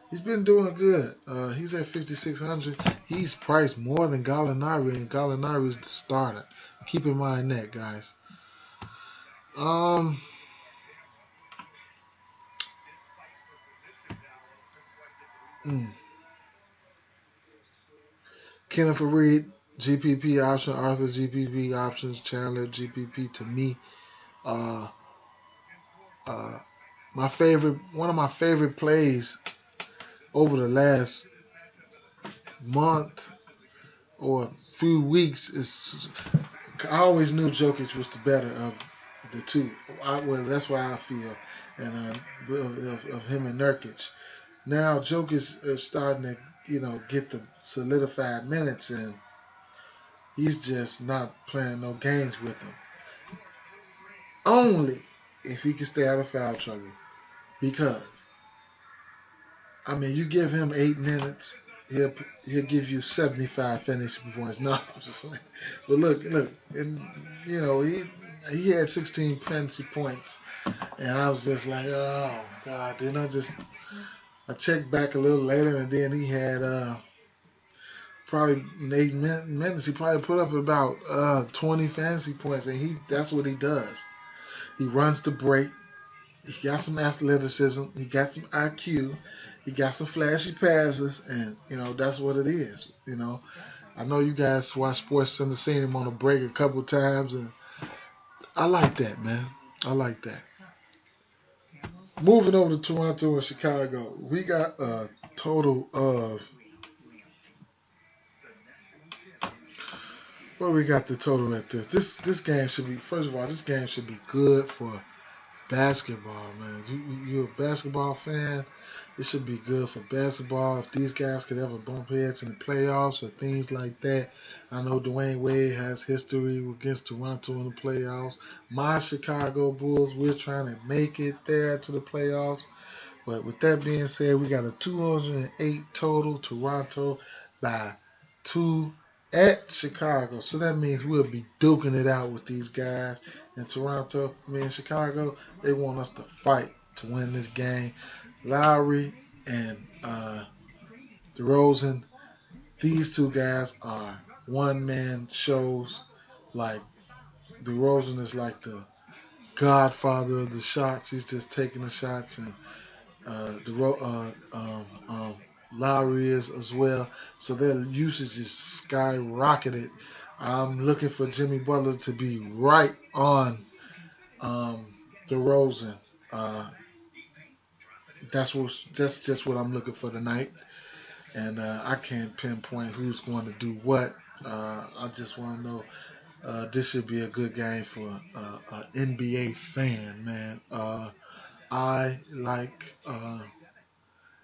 He's been doing good. He's at 5,600. He's priced more than Gallinari, and Gallinari is the starter. Keep in mind that, guys. Kenneth Reed, GPP option, Arthur GPP options, Chandler GPP. To me, uh, uh, one of my favorite plays over the last month or few weeks is I always knew Jokic was the better of the two. That's why I feel, and of him and Nurkic. Now Jokic is starting to get the solidified minutes, and he's just not playing no games with them. Only if he can stay out of foul trouble. Because, you give him 8 minutes, he'll give you 75 fantasy points. No, I'm just like, but look, and he had 16 fantasy points, and I was just like, oh God. Then I checked back a little later, and then he had probably in 8 minutes, he probably put up about 20 fantasy points, and that's what he does. He runs the break. He got some athleticism. He got some IQ. He got some flashy passes, and that's what it is. I know you guys watch Sports Center, seen him on a break a couple times, and I like that, man. I like that. Moving over to Toronto and Chicago, we got a total of what we got the total at this. This game should be, first of all, this game should be good for basketball, man. You're a basketball fan. It should be good for basketball. If these guys could ever bump heads in the playoffs or things like that. I know Dwayne Wade has history against Toronto in the playoffs. My Chicago Bulls, we're trying to make it there to the playoffs. But with that being said, we got a 208 total. Toronto by 2 at Chicago. So that means we'll be duking it out with these guys in Toronto. Me and Chicago, they want us to fight to win this game. Lowry and DeRozan, these two guys are one man shows. Like DeRozan is like the godfather of the shots. He's just taking the shots, and Lowry is as well. So their usage is skyrocketed. I'm looking for Jimmy Butler to be right on um, DeRozan. Uh, that's just what I'm looking for tonight, and I can't pinpoint who's going to do what. I just want to know this should be a good game for an NBA fan, man. I like.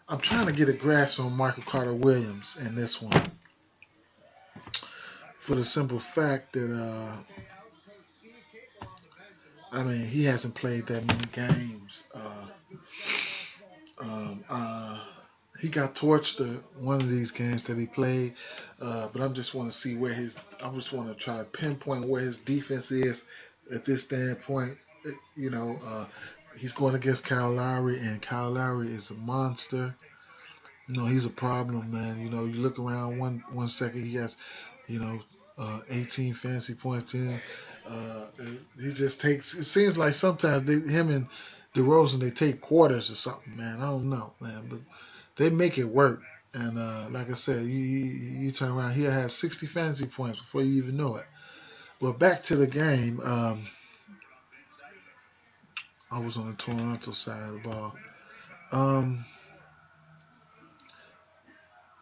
I'm trying to get a grasp on Michael Carter Williams in this one, for the simple fact that I mean he hasn't played that many games. Um, uh, he got torched one of these games that he played, but I just want to see where his. I just want to try to pinpoint where his defense is at this standpoint. You know, he's going against Kyle Lowry, and Kyle Lowry is a monster. You know, he's a problem, man. You know, you look around one second, he has, you know, 18 fantasy points in. Uh, he just takes. It seems like sometimes him and DeRozan, they take quarters or something, man. I don't know, man, but they make it work. And like I said, you turn around, he'll have 60 fantasy points before you even know it. But back to the game. I was on the Toronto side of the ball. Um,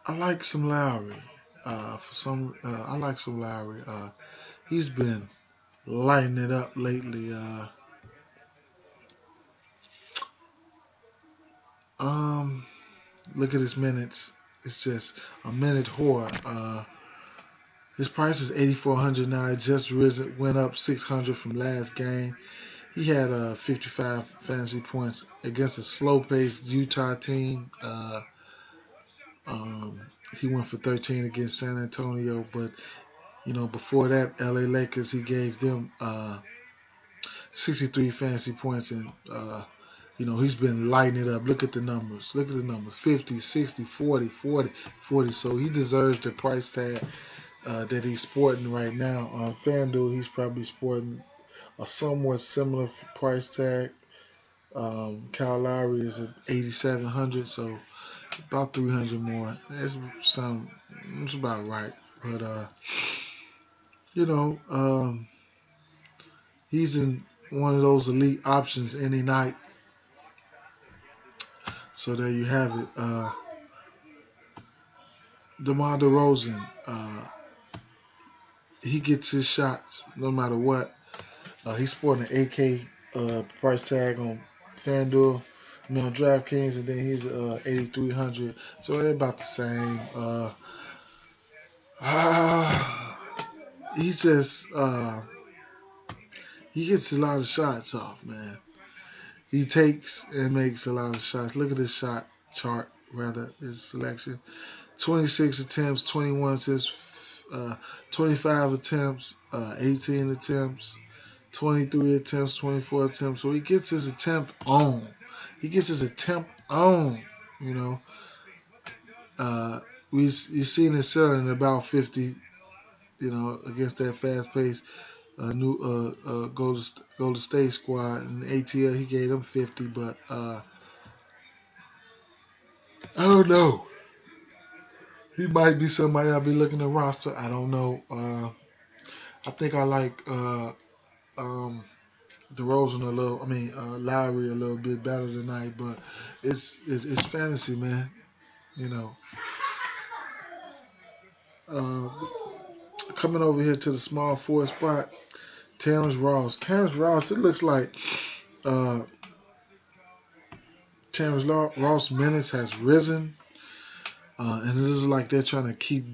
I like some Lowry. I like some Lowry. He's been lighting it up lately. Um, Look at his minutes. It's just a minute whore. His price is 8,400 now. It just risen, went up 600 from last game. He had 55 fantasy points against a slow-paced Utah team. Um, he went for 13 against San Antonio, but you know before that, LA Lakers, he gave them 63 fantasy points, and you know he's been lighting it up. Look at the numbers. Look at the numbers: 50, 60, 40, 40, 40. So he deserves the price tag that he's sporting right now. On FanDuel, he's probably sporting a somewhat similar price tag. Kyle Lowry is at 8,700, so about 300 more. It's about right. But you know, he's in one of those elite options any night. So there you have it. DeMar DeRozan, he gets his shots no matter what. He's sporting an AK price tag on FanDuel, on DraftKings, and then he's 8,300. So they're about the same. He just he gets a lot of shots off, man. He takes and makes a lot of shots. Look at his shot chart, rather his selection. 26 attempts, 21 attempts, 25 attempts, 18 attempts, 23 attempts, 24 attempts. So he gets his attempt on. He gets his attempt on. You know, you seen it selling about 50. You know, against that fast pace new Golden State squad. And ATL, he gave them 50, but I don't know. He might be somebody I'll be looking to roster. I don't know. I think I like um, DeRozan a little. I mean Lowry a little bit better tonight, but it's fantasy, man. You know. Uh, Coming over here to the small forward spot, Terrence Ross. Terrence Ross. It looks like uh, Ross minutes has risen, and it looks like they're trying to keep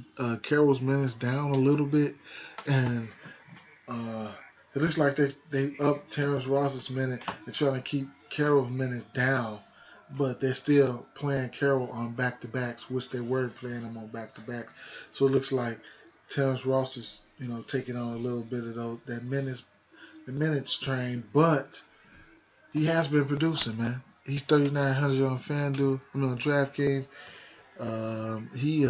Carroll's minutes down a little bit, and uh, it looks like they up Terrence Ross's minute and trying to keep Carroll's minutes down, but they're still playing Carroll on back to backs, which they were playing him on back to backs. So it looks like Terrence Ross is, taking on a little bit of the minutes train, but he has been producing, man. He's 3,900 on FanDuel, on DraftKings. He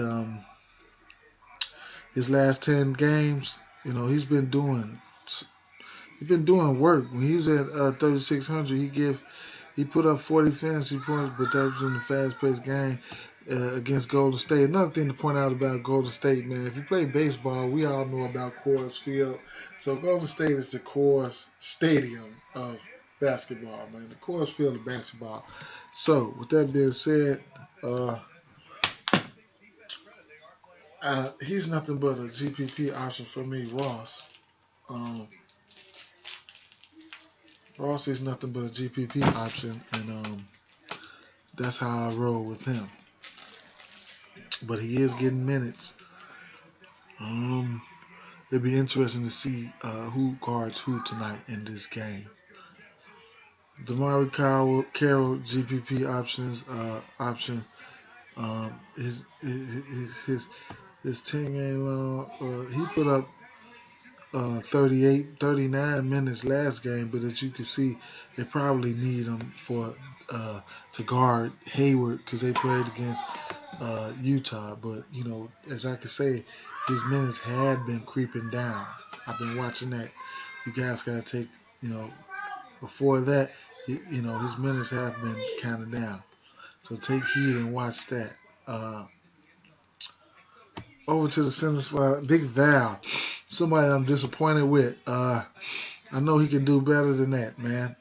his last 10 games, he's been doing work. When he was at 3,600, he put up 40 fantasy points, but that was in the fast-paced game against Golden State. Another thing to point out about Golden State, man, if you play baseball, we all know about Coors Field. So Golden State is the Coors Stadium of basketball, man. The Coors Field of basketball. So with that being said, he's nothing but a GPP option for me, Ross. Um, Ross is nothing but a GPP option, and that's how I roll with him. But he is getting minutes. It'd be interesting to see who guards who tonight in this game. DeMarre Carroll GPP option. His 10 game long. He put up 39 minutes last game, but as you can see, they probably need him to guard Hayward because they played against Utah. But as I can say, his minutes had been creeping down. I've been watching that. You guys gotta take before that, his minutes have been kind of down. So take heed and watch that. Over to the center spot, Big Val. Somebody I'm disappointed with. I know he can do better than that, man.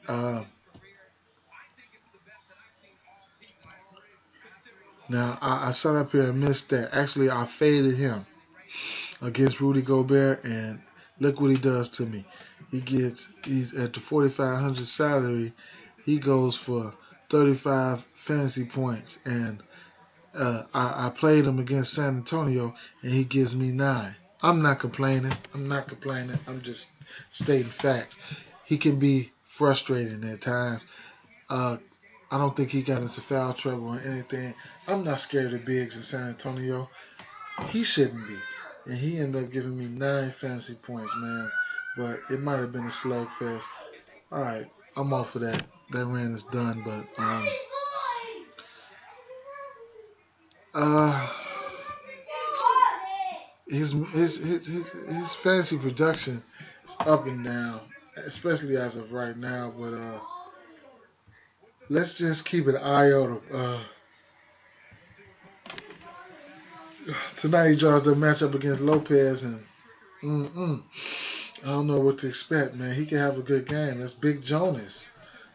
Now, I sat up here and missed that. Actually, I faded him against Rudy Gobert, and look what he does to me. He's at the 4,500 salary. He goes for 35 fantasy points, and I played him against San Antonio, and he gives me 9. I'm not complaining. I'm just stating fact. He can be frustrating at times. I don't think he got into foul trouble or anything. I'm not scared of bigs in San Antonio. He shouldn't be. And he ended up giving me 9 fantasy points, man. But it might have been a slugfest. All right, I'm off of that. That rant is done. But his fantasy production is up and down, especially as of right now. But let's just keep an eye on him. Tonight he draws the matchup against Lopez, and I don't know what to expect, man. He can have a good game. That's Big Jonas.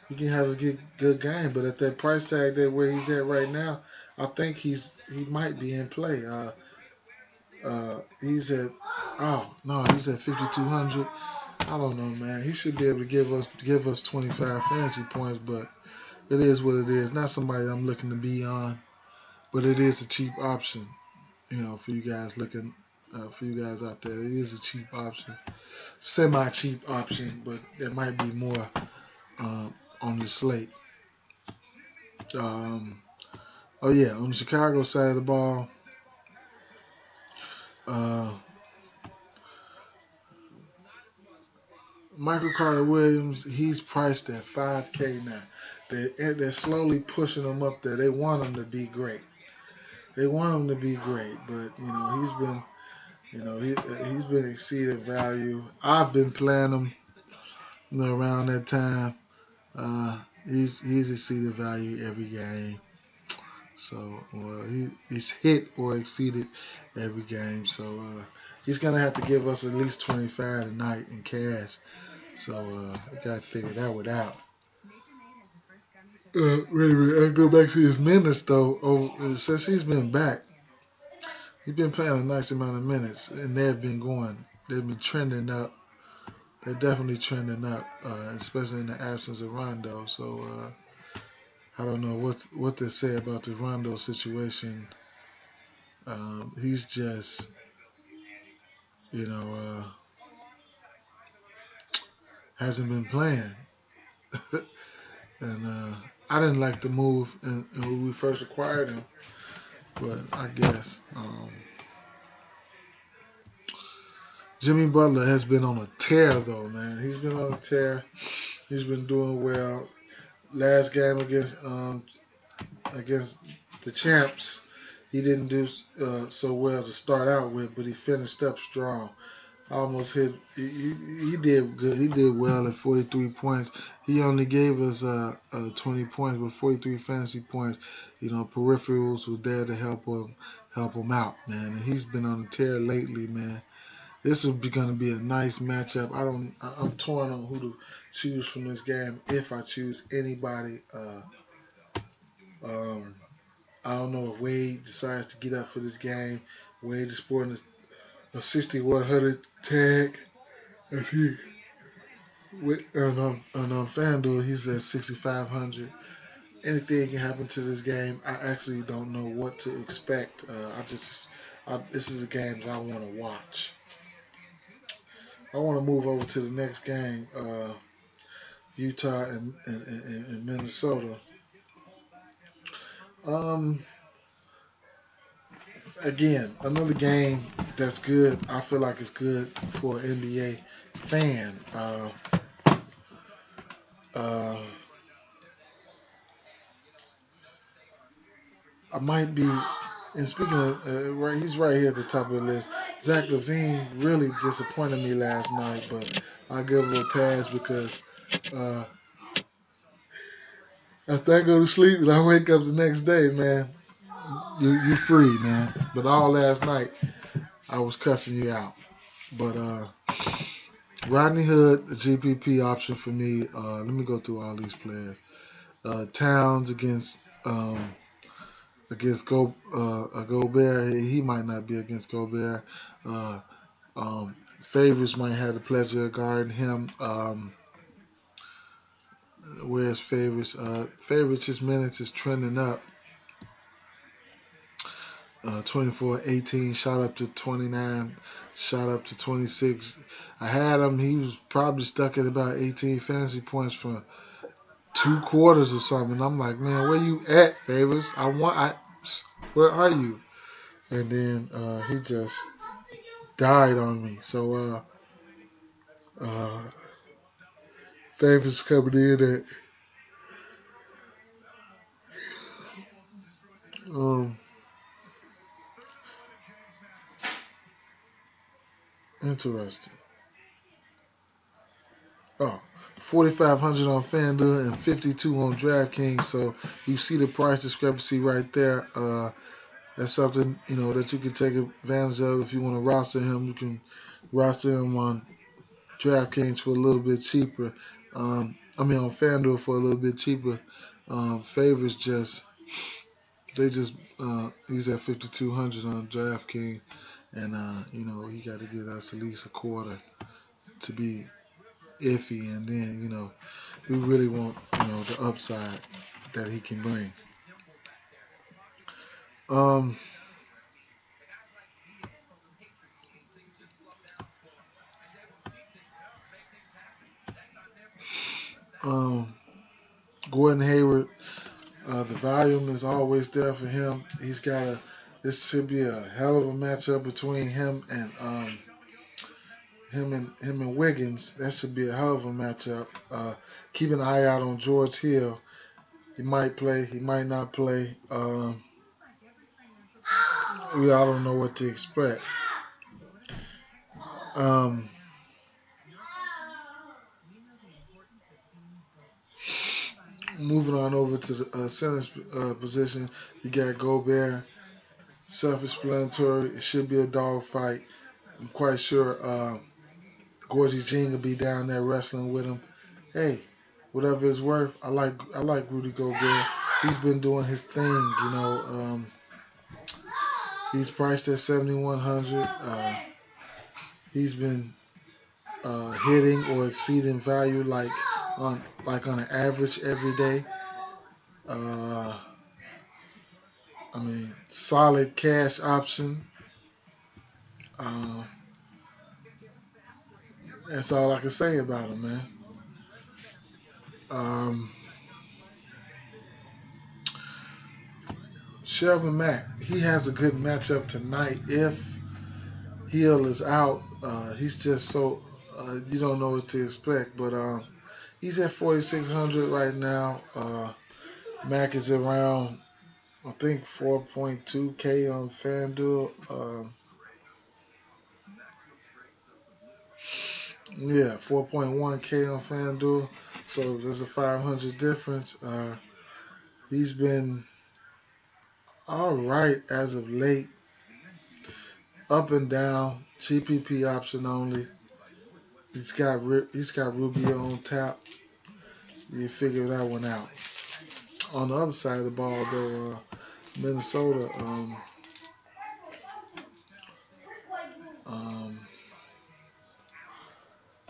He can have a good game, but at that price tag there where he's at right now, I think he might be in play. He's at he's at 5,200. I don't know, man. He should be able to give us 25 fantasy points, but it is what it is. Not somebody I'm looking to be on, but it is a cheap option. For you guys for you guys out there, it is a cheap option, semi-cheap option, but there might be more on the slate. On the Chicago side of the ball, Michael Carter Williams, he's priced at $5K now. They're slowly pushing him up there. They want him to be great. But he's been exceeding value. I've been playing him around that time. He's exceeded value every game. So he's hit or exceeded every game. So he's gonna have to give us at least 25 tonight in cash. So I gotta figure that one out. Wait a minute, I go back to his minutes though. Since he's been back, he's been playing a nice amount of minutes, and they've been trending up. They're definitely trending up, especially in the absence of Rondo. So I don't know what they say about the Rondo situation. He's just, hasn't been playing. And I didn't like the move when we first acquired him, but I guess Jimmy Butler has been on a tear, though, man. He's been on a tear. He's been doing well. Last game against the champs, he didn't do so well to start out with, but he finished up strong. Almost hit. He did good. He did well at 43 points. He only gave us 20 points, but 43 fantasy points. You know, peripherals were there to help him out, man. And he's been on a tear lately, man. This will be going to be a nice matchup. I'm torn on who to choose from this game. If I choose anybody, um, I don't know if Wade decides to get up for this game. Wade is sporting a 6100 tag. If he on FanDuel, he's at 6,500. Anything can happen to this game. I actually don't know what to expect. This is a game that I want to watch. I want to move over to the next game, Utah and Minnesota. Um, Again, another game that's good. I feel like it's good for an NBA fan. Uh, I might be. And speaking of, right, he's right here at the top of the list. Zach LaVine really disappointed me last night, but I give him a pass because uh, after I go to sleep and I wake up the next day, man, you free, man. But all last night I was cussing you out. But Rodney Hood, the GPP option for me. Let me go through all these players. Towns against Gobert. He might not be against Gobert. Uh, Favors might have the pleasure of guarding him. Whereas Favors, his minutes is trending up. 24-18, shot up to 29, shot up to 26. I had him. He was probably stuck at about 18 fantasy points for 2 quarters or something. I'm like, man, where you at, Favors? Where are you? And then he just died on me. So uh, Favors coming in at interesting. Oh, 4,500 on FanDuel and 52 on DraftKings. So you see the price discrepancy right there. That's something that you can take advantage of if you want to roster him. You can roster him on DraftKings for a little bit cheaper. On FanDuel for a little bit cheaper. Favors he's at 5,200 on DraftKings, and he got to get us at least a quarter to be iffy, and then we really want the upside that he can bring. Um, um, Gordon Hayward, the volume is always there for him. This should be a hell of a matchup between him and Wiggins. That should be a hell of a matchup. Keep an eye out on George Hill. He might play. He might not play. We all don't know what to expect. Um, Moving on over to the center position, you got Gobert, self-explanatory. It should be a dog fight. I'm quite sure Gorgie Jean will be down there wrestling with him. Hey, whatever it's worth, I like Rudy Gobert. He's been doing his thing, He's priced at 7,100. He's been hitting or exceeding value on an average every day. Uh, Solid cash option. Uh, that's all I can say about him, man. Um, Shelvin Mack, he has a good matchup tonight if Hill is out. He's just so you don't know what to expect. But he's at 4,600 right now. Mac is around I think 4.2K on FanDuel. Yeah, 4.1K on FanDuel. So there's a 500 difference. He's been all right as of late, up and down. GPP option only. He's got Rubio on tap. You figure that one out. On the other side of the ball, though, Minnesota. Um,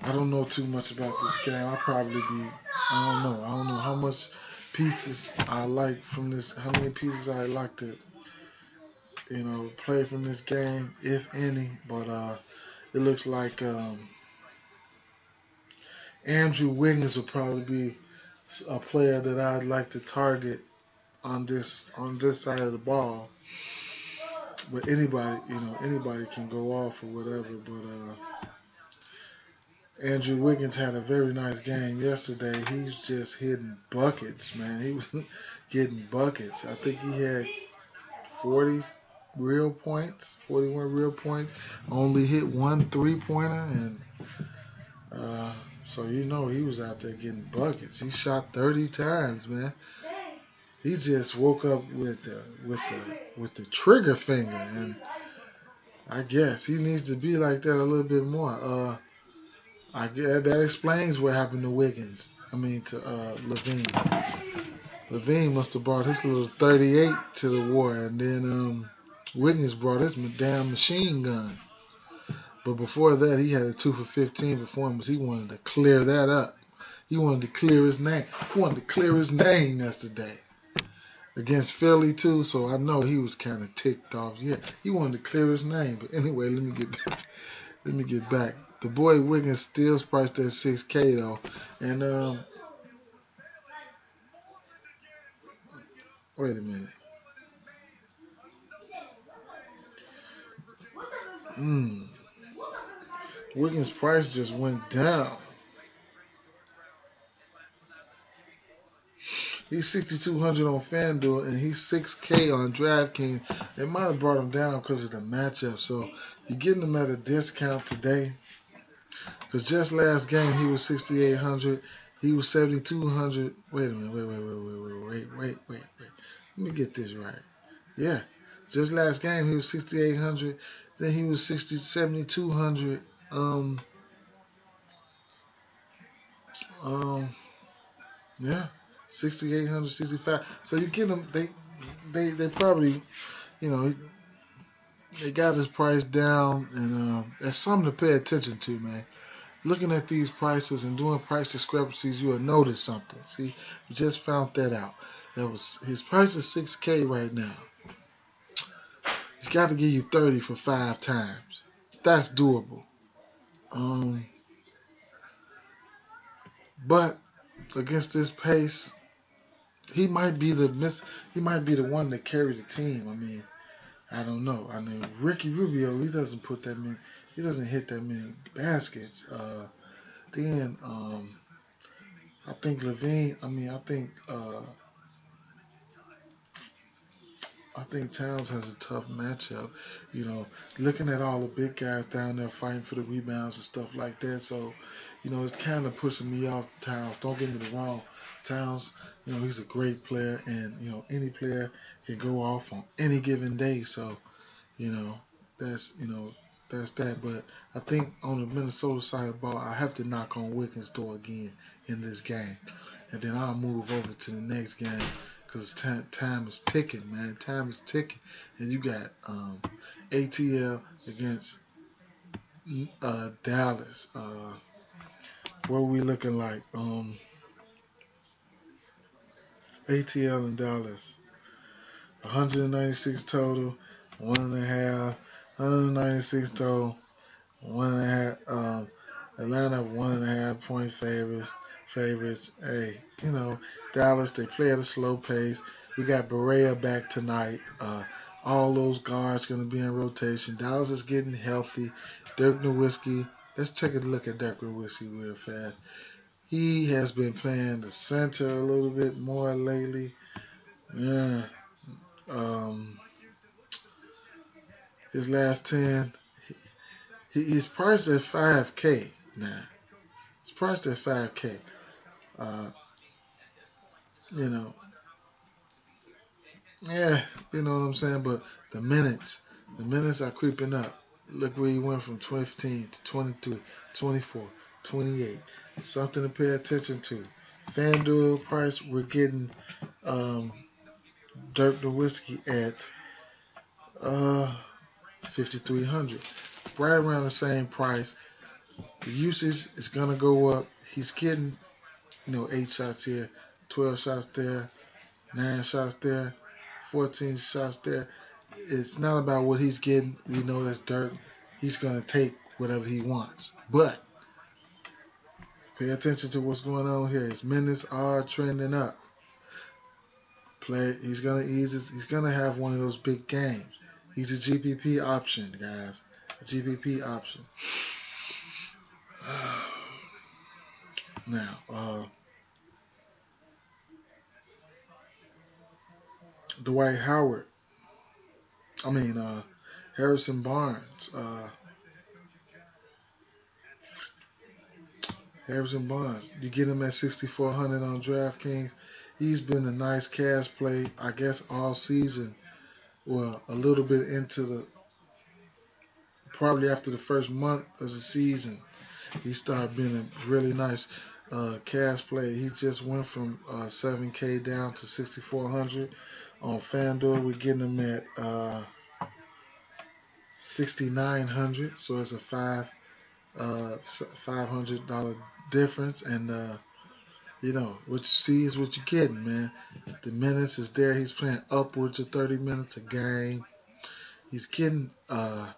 I don't know too much about this game. I'll probably be. I don't know. I don't know how much pieces I like from this. How many pieces I like to, play from this game, if any. But it looks like Andrew Wiggins will probably be a player that I'd like to target on this side of the ball. But anybody can go off or whatever. But Andrew Wiggins had a very nice game yesterday. He's just hitting buckets, man. He was getting buckets. I think he had 40 real points, 41 real points. Only hit one 3-pointer, and uh, so he was out there getting buckets. He shot 30 times, man. He just woke up with the trigger finger, and I guess he needs to be like that a little bit more. I guess that explains what happened to Wiggins. I mean to Levine. Levine must have brought his little 38 to the war, and then Wiggins brought his damn machine gun. But before that, he had a 2 for 15 performance. He wanted to clear that up. He wanted to clear his name. He wanted to clear his name yesterday against Philly too. So I know he was kind of ticked off. Yeah, he wanted to clear his name. But anyway, let me get back. Let me get back. The boy Wiggins still's priced at 6K though, and wait a minute. Mm, Wiggins' price just went down. He's 6,200 on FanDuel and he's 6K on DraftKings. They might have brought him down because of the matchup. So you're getting him at a discount today. Because just last game he was 6,800. He was 7,200. Wait a minute. Wait. Let me get this right. Yeah. Just last game he was 6,800. Then he was 7,200. Um, yeah. 6,800, 65. So you get them. They probably, you know, they got his price down, and that's something to pay attention to, man. Looking at these prices and doing price discrepancies, you'll notice something. See, we just found that out. That was his price is 6K right now. He's got to give you 30 for 5 times. That's doable. Um, but against this pace, he might be he might be the one that carry the team. I mean, I don't know. I mean, Ricky Rubio, he doesn't put that many, he doesn't hit that many baskets. Then I think Levine. I mean, I think Towns has a tough matchup. You know, looking at all the big guys down there fighting for the rebounds and stuff like that. So, it's kind of pushing me off Towns. Don't get me wrong. Towns, he's a great player, and any player can go off on any given day. So, you know, that's that's that. But I think on the Minnesota side of the ball, I have to knock on Wiggins' door again in this game, and then I'll move over to the next game because time is ticking, man. Time is ticking, and you got ATL against Dallas. What are we looking like? ATL and Dallas, 196 total, 1.5, 196 total. 1.5. Atlanta 1.5 point favorites. Favorites. Hey, Dallas they play at a slow pace. We got Berea back tonight. All those guards going to be in rotation. Dallas is getting healthy. Dirk Nowitzki. Let's take a look at Dirk Nowitzki real fast. He has been playing the center a little bit more lately. Yeah. Um, his last 10, he's priced at 5K now. He's priced at 5K. Uh, you know, yeah, you know what I'm saying? But the minutes are creeping up. Look where he went from 15 to 23, 24, 28. Something to pay attention to. FanDuel price, we're getting um, Dirk Nowitzki at 5,300, right around the same price. The usage is gonna go up. He's getting 8 shots here, 12 shots there, 9 shots there, 14 shots there. It's not about what he's getting. We know that's Dirk. He's gonna take whatever he wants, but pay attention to what's going on here. His minutes are trending up. He's gonna he's gonna have one of those big games. He's a GPP option, guys. A GPP option. Now, Dwight Howard. I mean, Harrison Barnes. Harrison Barnes. You get him at 6,400 on DraftKings. He's been a nice cash play, I guess, all season. Well, a little bit into probably after the first month of the season, he started being a really nice cash play. He just went from 7K down to 6,400 on FanDuel. We're getting him at 6,900, so it's a $500 difference. And what you see is what you're getting, man. The minutes is there. He's playing upwards of 30 minutes a game. He's getting a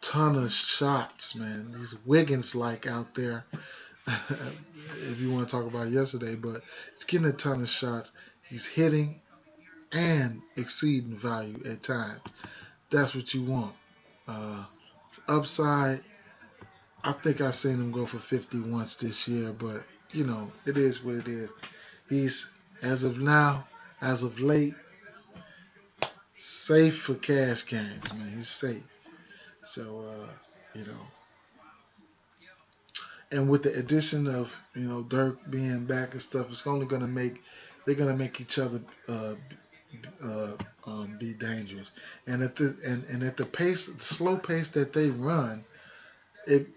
ton of shots, man. These Wiggins like out there. If you want to talk about yesterday, but he's getting a ton of shots. He's hitting and exceeding value at times. That's what you want. Upside, I think I've seen him go for 50 once this year, but it is what it is. He's, as of now, as of late, safe for cash games, man. He's safe. So, and with the addition of Dirk being back and stuff, it's only gonna make they're gonna make each other be dangerous. And at the pace, the slow pace that they run, it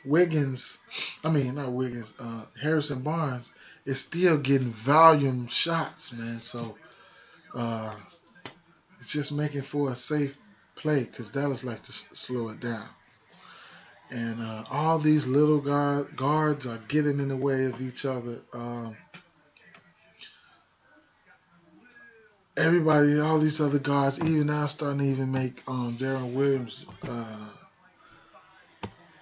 Wiggins, I mean not Wiggins, Harrison Barnes is still getting volume shots, man. So uh, it's just making for a safe play because Dallas like to slow it down. And all these little guards are getting in the way of each other. Everybody, all these other guards, even now starting to even make Darren Williams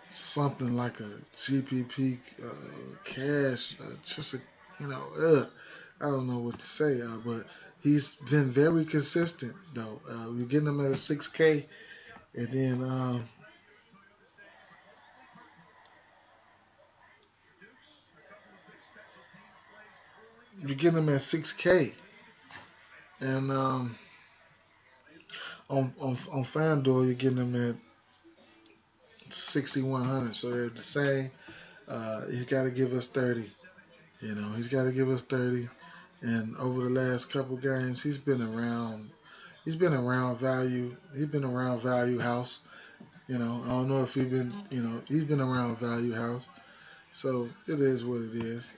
something like a GPP cash, just a I don't know what to say, but he's been very consistent though. We're getting him at a 6K, and then you're getting him at 6K, and on FanDuel you're getting him at 6,100. So they're the same. He's got to give us 30. He's got to give us 30. And over the last couple games, he's been around. He's been around value. He's been around value house. I don't know if he's been around value house. So it is what it is.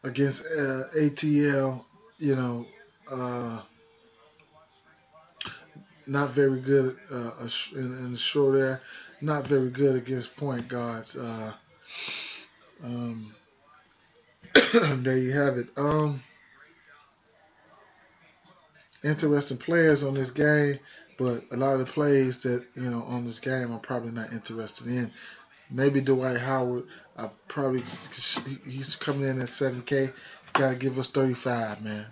Against ATL, you know, uh, not very good in the short air. Not very good against point guards. Um, there you have it. Interesting players on this game, but a lot of the plays that on this game I'm probably not interested in. Maybe Dwight Howard. I probably he's coming in at 7K. Got to give us 35, man.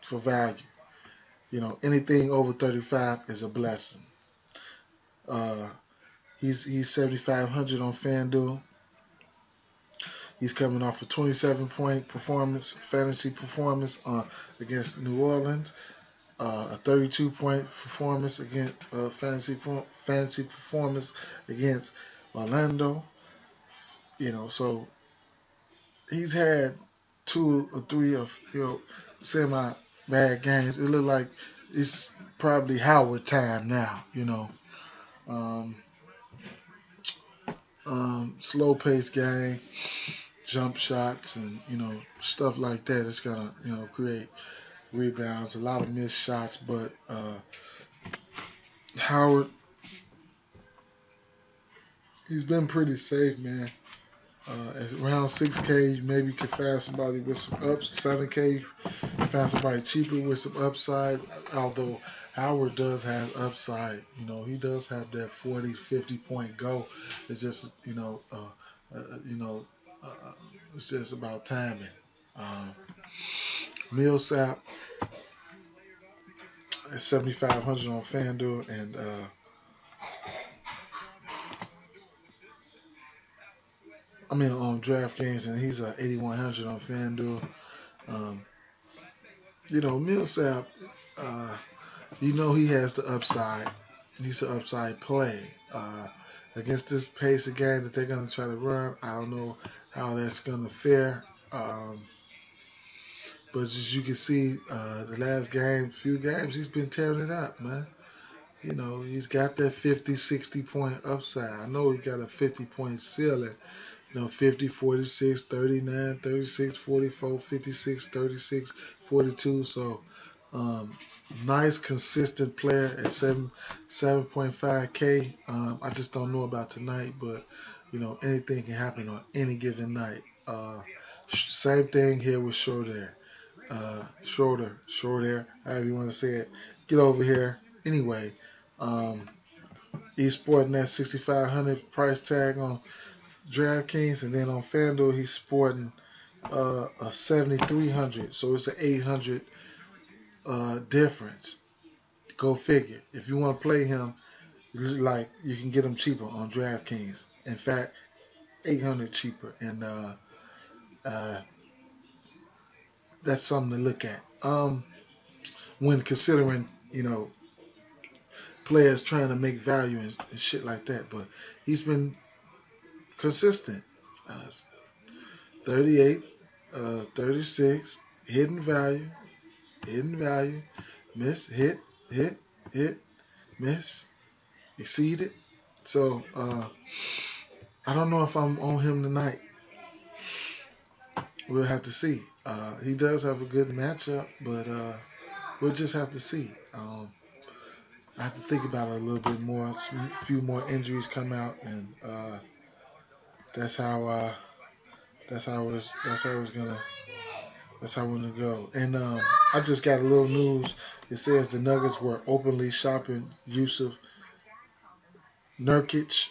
for value. Anything over 35 is a blessing. Uh, he's 7,500 on FanDuel. He's coming off a 27-point fantasy performance against New Orleans. A 32-point performance against fantasy performance against Orlando. So he's had 2 or 3 of semi bad games. It looked like it's probably Howard time now. Um, slow paced game, jump shots, and stuff like that. It's gonna create rebounds, a lot of missed shots, but Howard, he's been pretty safe, man. At around 6K, you maybe could find somebody with some ups. 7K, you find somebody cheaper with some upside. Although Howard does have upside, he does have that 40, 50 point go. It's just, it's just about timing. Um, Millsap is 7,500 on FanDuel, and on DraftKings, and he's 8,100 on FanDuel. Um, Millsap, uh, he has the upside. He's an upside play. Against this pace of game that they're going to try to run, I don't know how that's going to fare. But as you can see, the last few games, he's been tearing it up, man. He's got that 50, 60 point upside. I know he got a 50-point ceiling. 50, 46, 39, 36, 44, 56, 36, 42. So, nice, consistent player at 7.5K. I just don't know about tonight, but, anything can happen on any given night. Same thing here with Schroeder. Schroeder, however you want to say it. Get over here. Anyway, um, he's sporting that 6,500 price tag on DraftKings, and then on FanDuel he's sporting a 7,300. So it's an 800 difference. Go figure. If you want to play him, you can get him cheaper on DraftKings. In fact, 800 cheaper, and uh, that's something to look at. When considering players trying to make value and shit like that, but he's been consistent. Uh, 38, 36, hidden value, miss, hit, miss, exceeded. So I don't know if I'm on him tonight. We'll have to see. He does have a good matchup, but we'll just have to see. I have to think about it a little bit more. A few more injuries come out, and that's how it's gonna go. And I just got a little news. It says the Nuggets were openly shopping Yusuf Nurkic.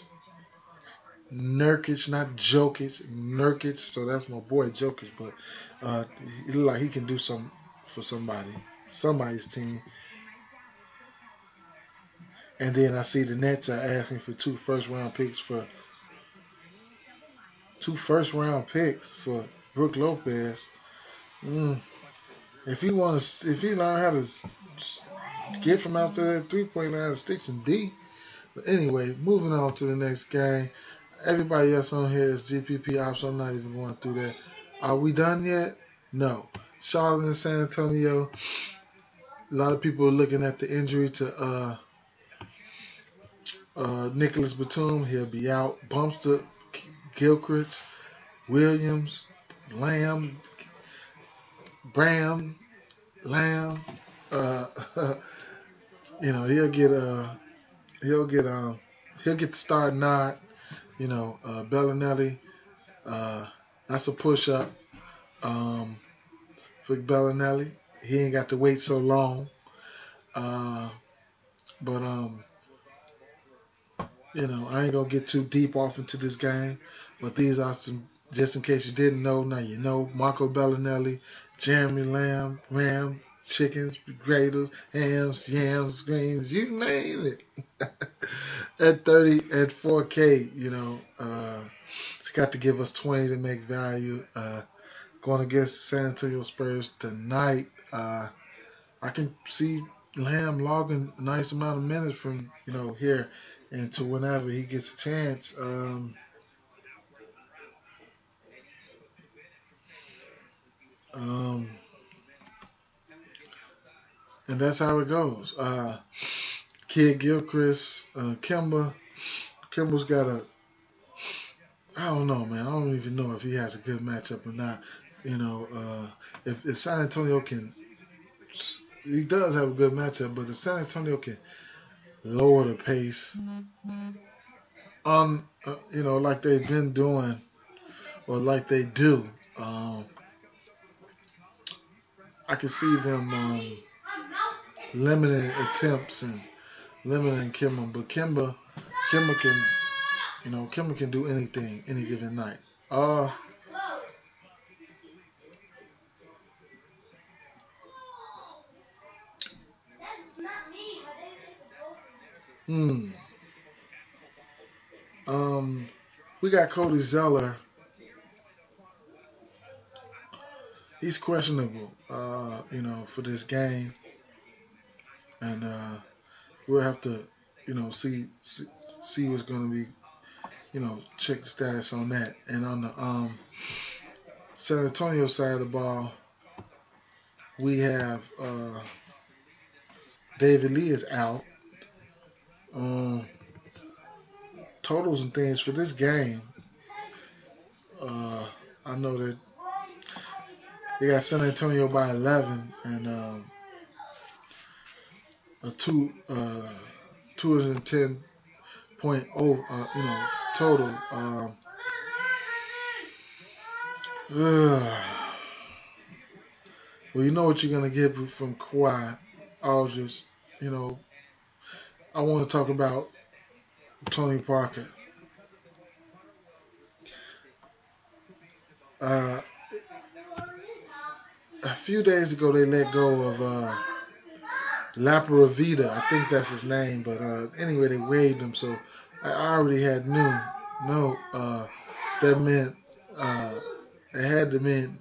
Nurkic, not Jokic. Nurkic. So that's my boy Jokic, but it look like he can do something for somebody's team. And then I see the Nets are asking for two first round picks for Brook Lopez. Mm. If he learn how to get from out there, 3-point line, sticks and D. But anyway, moving on to the next game. Everybody else on here is GPP ops. I'm not even going through that. Are we done yet? No. Charlotte and San Antonio. A lot of people are looking at the injury to Nicholas Batum. He'll be out. Bumps to Gilchrist, Williams, Lamb, Bram, Lamb. Uh, he'll get the start nod. Bellinelli. That's a push up for Bellinelli. He ain't got to wait so long. But I ain't gonna get too deep off into this game. But these are some, just in case you didn't know, now you know. Marco Bellinelli, Jeremy Lamb, chickens, potatoes, hams, yams, greens, you name it. At 30, at 4K, she got to give us 20 to make value. Going against the San Antonio Spurs tonight. I can see Lamb logging a nice amount of minutes from here and to whenever he gets a chance. Um, and that's how it goes. Kid Gilchrist, Kimba's got a. I don't know, man. I don't even know if he has a good matchup or not. If San Antonio can, he does have a good matchup, but if San Antonio can lower the pace, like they've been doing or like they do, um, I can see them limiting attempts and limiting Kimba. But Kimba can, Kimba can do anything any given night. Uh, hmm. Um, we got Cody Zeller. He's questionable, for this game, and we'll have to, see what's going to be, check the status on that. And on the San Antonio side of the ball, we have David Lee is out. Um, Totals and things for this game. Uh, I know that they got San Antonio by 11 and a 210 over, total. Ugh. Well, you know what you're gonna get from Kawhi Aldridge. You know, I want to talk about Tony Parker. Uh, a few days ago, they let go of Laparavita. I think that's his name, but anyway, they waived him. So I already had no. That meant uh, it had to mean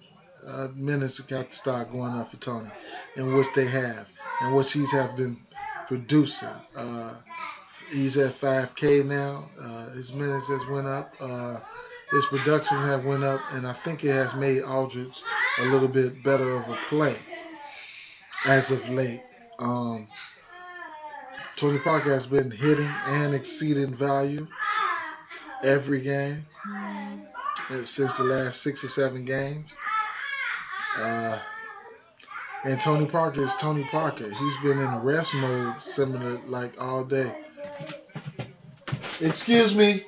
minutes got to start going up for Tony, and which they have, and which he's have been producing. He's at 5K now. His minutes has went up. His production have went up, and I think it has made Aldridge a little bit better of a play as of late. Um, Tony Parker has been hitting and exceeding value every game since the last 6 or 7 games. Uh, and Tony Parker is Tony Parker. He's been in rest mode, similar like all day. Excuse me.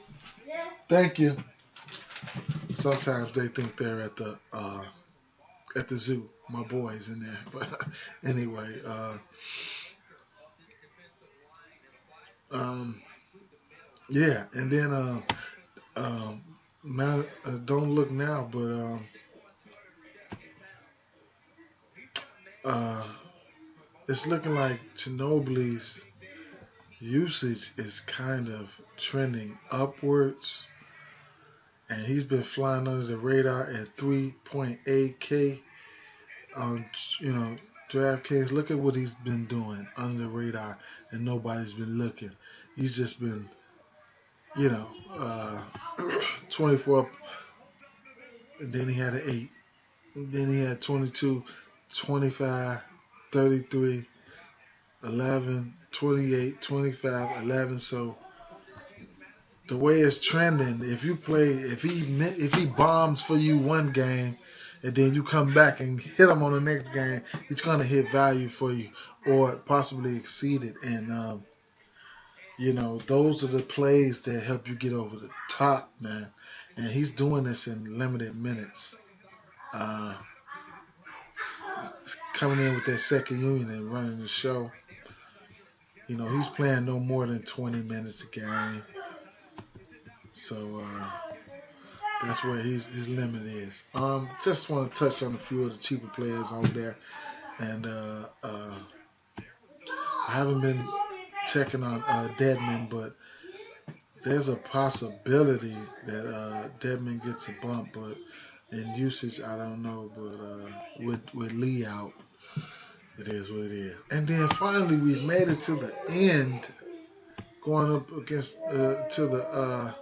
Thank you. Sometimes they think they're at the zoo. My boy's in there, but anyway. Um, yeah, and then um, don't look now, but uh, it's looking like Ginobili's usage is kind of trending upwards, and he's been flying under the radar at 3.8K on DraftKings. Look at what he's been doing under the radar, and nobody's been looking. He's just been, you know, uh, 24, and then he had an 8, and then he had 22, 25, 33, 11, 28, 25, 11. So the way it's trending, if he bombs for you one game, and then you come back and hit him on the next game, he's gonna hit value for you or possibly exceed it. And those are the plays that help you get over the top, man. And he's doing this in limited minutes. Uh, Coming in with that second unit and running the show. He's playing no more than 20 minutes a game. So that's where his limit is. Just want to touch on a few of the cheaper players on there. And I haven't been checking on Deadman, but there's a possibility that Deadman gets a bump, but in usage, I don't know. But with Lee out, it is what it is. And then finally, we've made it to the end, going up against to the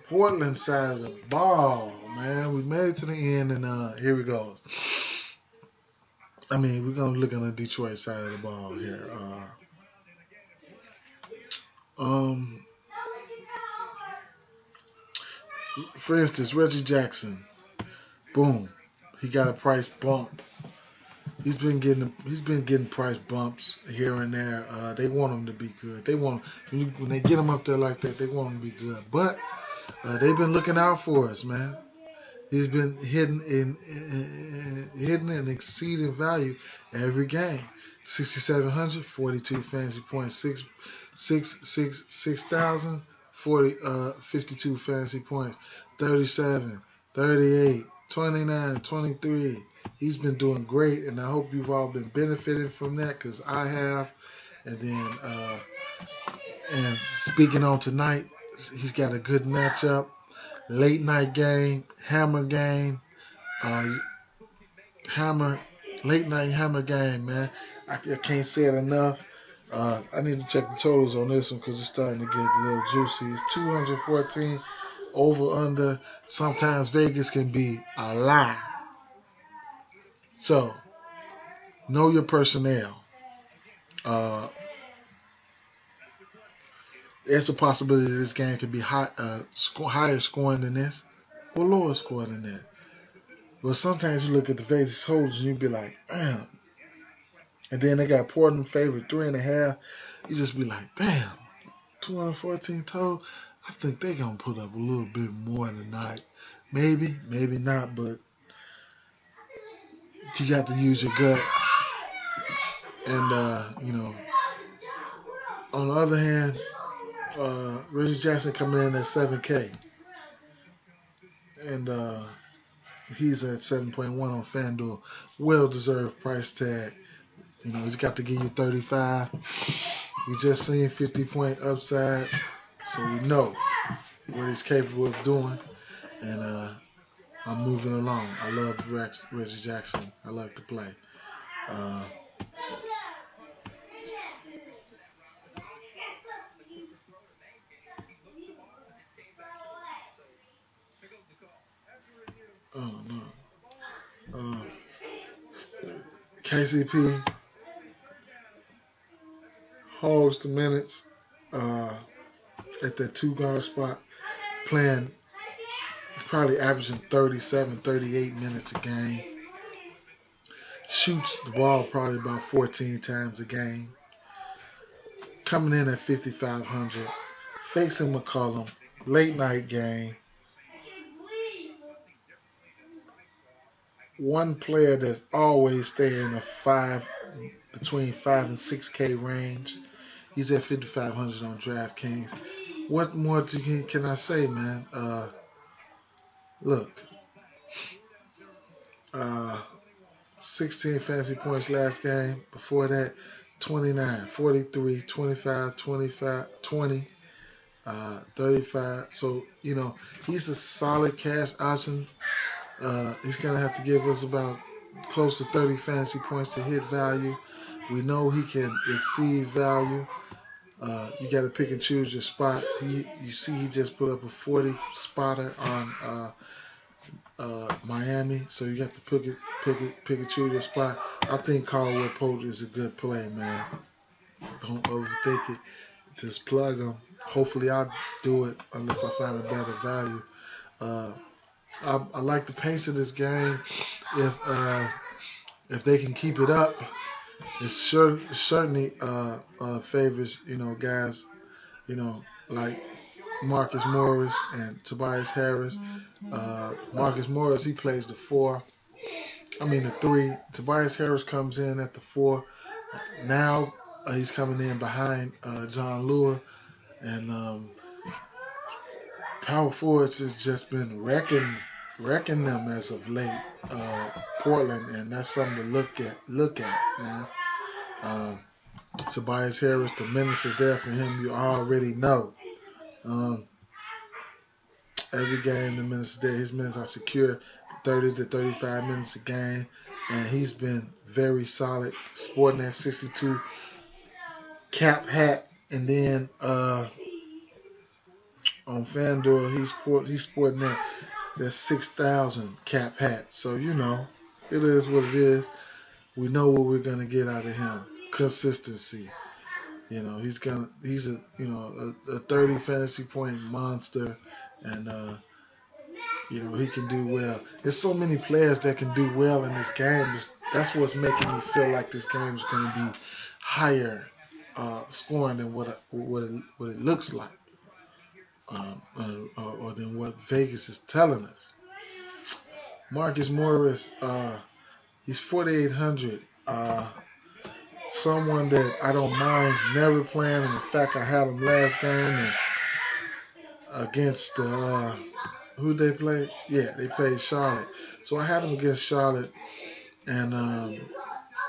Portland side of the ball, man. We made it to the end, and here we go. I mean, we're gonna look on the Detroit side of the ball here. Um, for instance, Reggie Jackson, boom, he got a price bump. He's been getting price bumps here and there. They want him to be good. They want when they get him up there like that, they want him to be good. But they've been looking out for us, man. He's been hidden and exceeding value every game. 6,700, 42 fantasy points, 6,000, 52 fantasy points, 37, 38, 29, 23. He's been doing great, and I hope you've all been benefiting from that because I have. And then, and speaking on tonight, he's got a good matchup, late night game, hammer game. Uh, Hammer, late night hammer game, man. I can't say it enough. I need to check the totals on this one because it's starting to get a little juicy. It's 214 over under. Sometimes Vegas can be a lie. So know your personnel. Uh, there's a possibility that this game could be higher scoring than this or lower scoring than that. But sometimes you look at the Vegas totals and you be like, damn. And then they got Portland favorite 3.5. You just be like, damn. 214 total. I think they're gonna put up a little bit more tonight. Maybe, maybe not, but you got to use your gut. And on the other hand, Reggie Jackson coming in at 7K, and he's at 7.1 on FanDuel. Well deserved price tag. He's got to give you 35. We just seen 50-point upside, so we know what he's capable of doing. And I'm moving along. I love Reggie Jackson. I like to play. Uh, oh no. Uh, KCP holds the minutes uh, at that two guard spot, playing. He's probably averaging 37, 38 minutes a game. Shoots the ball probably about 14 times a game. Coming in at 5,500. Facing McCollum. Late night game. One player that's always staying in the between 5 and 6K range. He's at 5,500 on DraftKings. What more can I say, man? Look, uh, 16 fantasy points last game. Before that, 29, 43, 25, 25, 20, 35. So, he's a solid cash option. He's going to have to give us about close to 30 fantasy points to hit value. We know he can exceed value. You got to pick and choose your spots. You see, he just put up a 40 spotter on Miami, so you have to pick and choose your spot. I think Caldwell Pope is a good play, man. Don't overthink it. Just plug him. Hopefully, I'll do it unless I find a better value. Uh, I like the pace of this game. If they can keep it up, it certainly favors guys like Marcus Morris and Tobias Harris. Marcus Morris, he plays the four. I mean the three. Tobias Harris comes in at the four. Now he's coming in behind John Lua, and power forwards has just been wrecking wrecking them as of late, Portland, and that's something to look at, man. Um, Tobias Harris, the minutes are there for him. You already know. Um, every game, the minutes are there. His minutes are secure, 30 to 35 minutes a game, and he's been very solid, sporting that 62 cap hat, and then on FanDuel he's sporting that 6,000 cap hat. So you know, it is what it is. We know what we're gonna get out of him. Consistency. You know, he's a a 30 fantasy point monster, and you know he can do well. There's so many players that can do well in this game. That's what's making me feel like this game is going to be higher scoring than what it looks like, or than what Vegas is telling us. Marcus Morris, he's 4,800. Someone that I don't mind never playing. And in fact, I had him last game and against who they played. Yeah, they played Charlotte. So I had him against Charlotte, and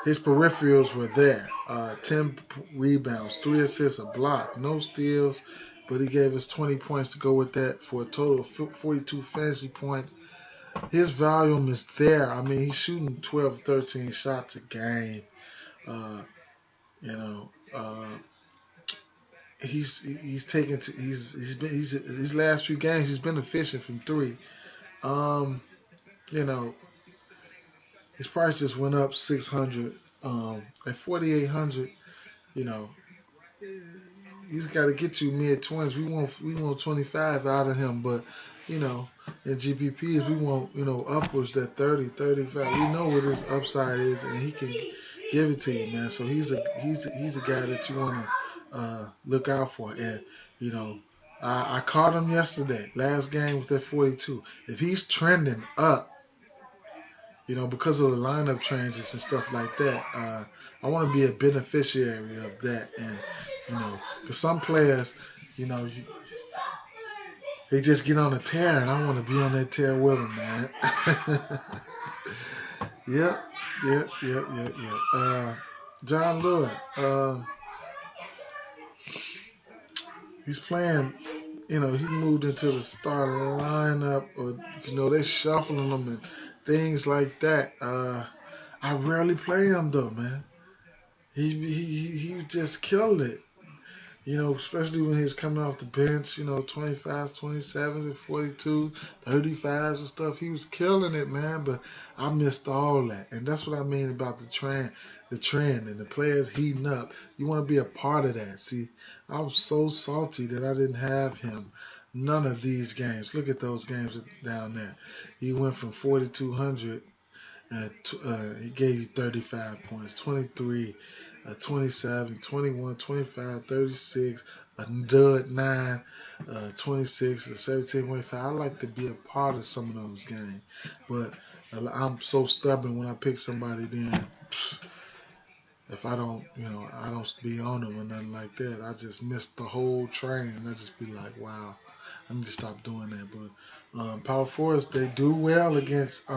his peripherals were there. 10 rebounds, 3 assists, a block, no steals, but he gave us 20 points to go with that for a total of 42 fantasy points. His volume is there. I mean, he's shooting 12, 13 shots a game. Uh, you know, he's taken to he's his last few games he's been efficient from three. Um, you know, his price just went up 600. At 4,800, you know, he's got to get you mid 20s. We want 25 out of him, but you know, in GPPs we want upwards that 30, 35. We know what his upside is, and he can give it to you, man. So he's a guy that you want to look out for, and you know. I caught him yesterday, last game with that 42. If he's trending up, because of the lineup changes and stuff like that, I want to be a beneficiary of that. And, because some players, you know, you, they just get on a tear, and I want to be on that tear with them, man. Yep. John Lewis, he's playing. He moved into the starting lineup, or they're shuffling him and things like that. I rarely play him though, man. He just killed it. Especially when he was coming off the bench, 25s, 27s, and 42, 35s and stuff. He was killing it, man, but I missed all that. And that's what I mean about the trend and the players heating up. You want to be a part of that. See, I was so salty that I didn't have him. None of these games. Look at those games down there. He went from 4,200 he gave you 35 points, 23, 27, 21, 25, 36, a dud 9, 26, a 17.5. I like to be a part of some of those games, but I'm so stubborn when I pick somebody. Then if I don't, I don't be on them or nothing like that. I just miss the whole train, and I just be like, wow, I need to stop doing that. But Power Force, they do well against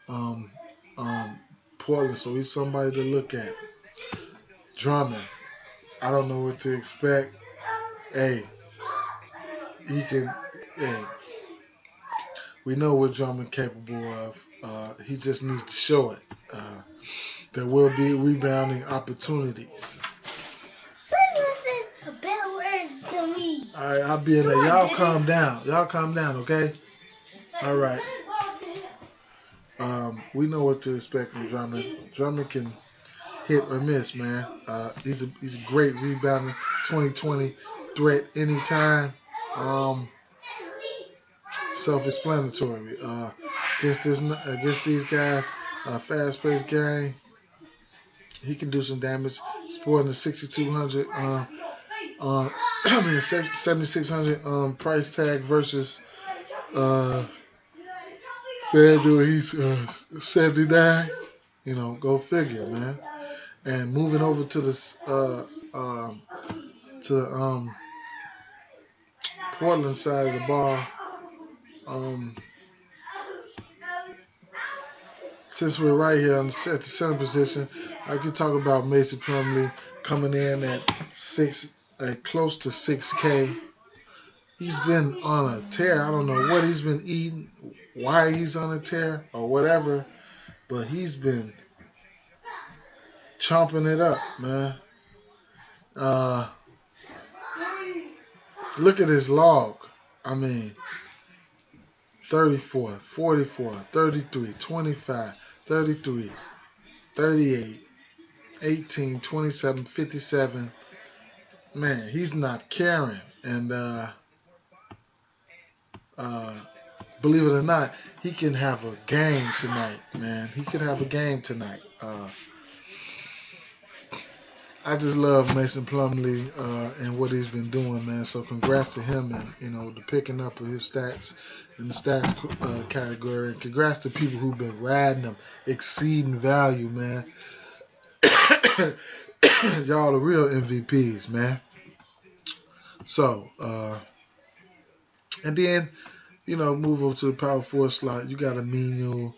um, Portland, so he's somebody to look at. Drummond, I don't know what to expect. Hey, he can. Hey, we know what Drummond capable of. He just needs to show it. There will be rebounding opportunities. A bad word to me. All right, I'll be in there. Y'all calm down. Okay? All right. We know what to expect from Drummond. Drummond can hit or miss, man. He's a great rebounder, 2020 threat anytime. Self-explanatory. Against these guys, fast-paced game, he can do some damage. Sporting the 6,200, 7,600 price tag versus FanDuel. He's 79. Go figure, man. And moving over to the Portland side of the ball, since we're right here on at the center position, I could talk about Mason Plumlee coming in at close to 6K. He's been on a tear. I don't know what he's been eating, why he's on a tear, or whatever, but he's been chomping it up, man. Uh, Look at his log. I mean, 34, 44, 33, 25, 33, 38, 18, 27, 57. Man, he's not caring. And uh, believe it or not, he can have a game tonight, man. He could have a game tonight. I just love Mason Plumlee and what he's been doing, man. So congrats to him and the picking up of his stats in the stats category. And congrats to people who've been riding him, exceeding value, man. Y'all the real MVPs, man. So and then move over to the power forward slot. You got Aminu,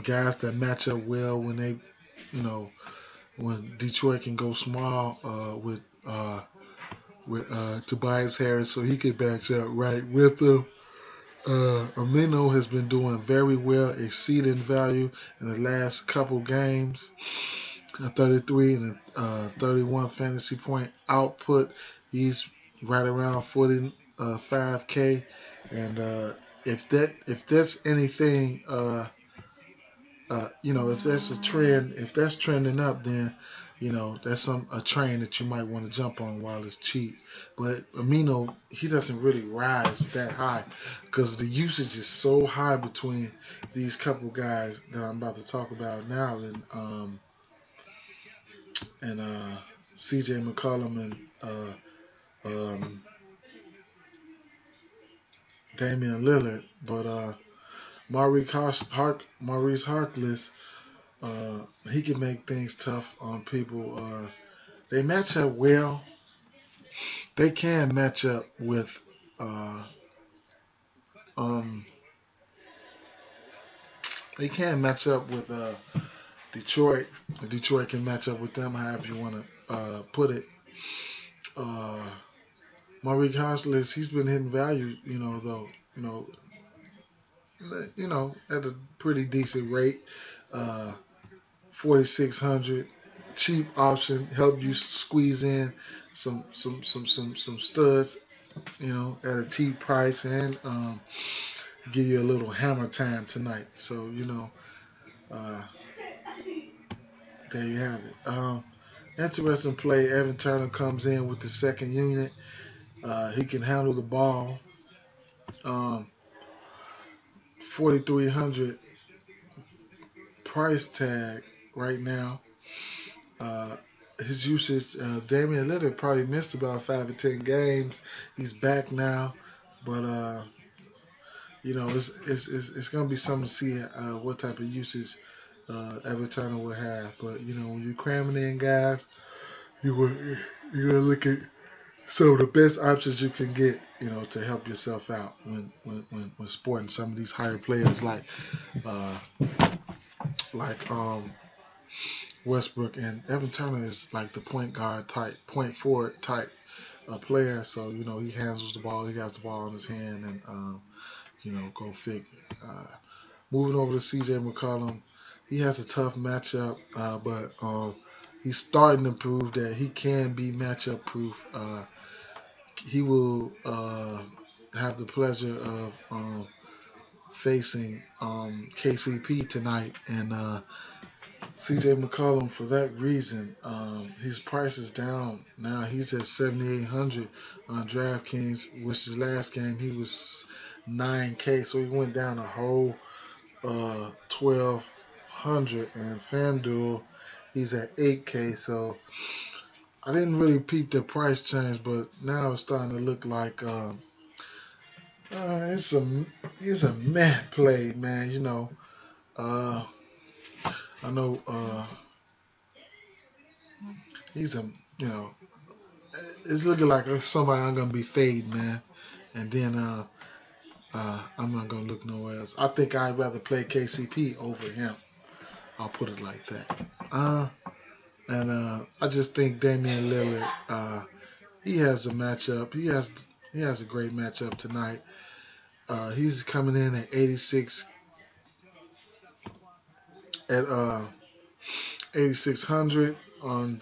guys that match up well when they, when Detroit can go small with Tobias Harris, so he could match up right with them. Amino has been doing very well, exceeding value in the last couple games. 33 and 31 fantasy point output. He's right around 45K, and if that's anything, if that's a trend, if that's trending up, then that's a train that you might want to jump on while it's cheap. But Amino, he doesn't really rise that high because the usage is so high between these couple guys that I'm about to talk about now, and C.J. McCollum and Damian Lillard. But Maurice Harkless, he can make things tough on people. They match up well. They can match up with uh, um, they can match up with Detroit. Detroit can match up with them, however you want to put it. Uh, Maurice Harkless, he's been hitting value, though, at a pretty decent rate. 4,600, cheap option, help you squeeze in some studs, at a cheap price, and give you a little hammer time tonight. So uh, there you have it. Interesting play. Evan Turner comes in with the second unit. He can handle the ball. 4,300 price tag right now. His usage, Damian Lillard probably missed about 5 or 10 games. He's back now, but it's gonna be something to see what type of usage Evan Turner will have. But when you're cramming in guys, you're gonna look at some of the best options you can get, to help yourself out when sporting some of these higher players uh, like Westbrook, and Evan Turner is like the point guard type, point forward type player. So he handles the ball, he has the ball in his hand, and go figure. Moving over to C.J. McCollum, he has a tough matchup, but he's starting to prove that he can be matchup proof. He will have the pleasure of facing KCP tonight, and CJ McCollum, for that reason, his price is down. Now he's at 7,800 on DraftKings, which his last game he was 9K, so he went down a whole 1,200. And FanDuel, he's at 8K, so I didn't really peep the price change, but now it's starting to look like it's a meh play, man. Uh, I know he's a you know it's looking like somebody I'm gonna be fading, man. And then I'm not gonna look nowhere else. I think I'd rather play KCP over him. I'll put it like that. And I just think Damian Lillard, he has a matchup. He has a great matchup tonight. He's coming in at 86 at 8600 on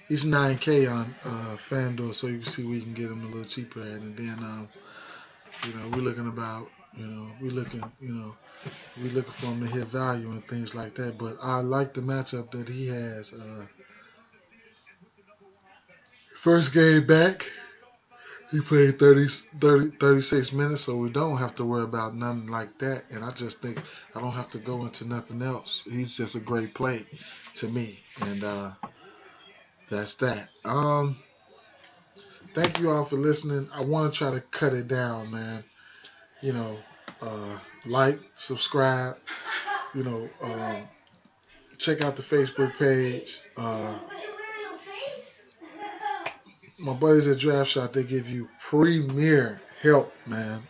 he's 9K on FanDuel, so you can see we can get him a little cheaper at. And then we're looking about we're looking for him to hit value and things like that. But I like the matchup that he has. First game back, he played 36 minutes, so we don't have to worry about nothing like that. And I just think I don't have to go into nothing else. He's just a great play to me. And that's that. Thank you all for listening. I want to try to cut it down, man. You know, like, subscribe, you know, check out the Facebook page. My buddies at Draft Shot, they give you premier help, man.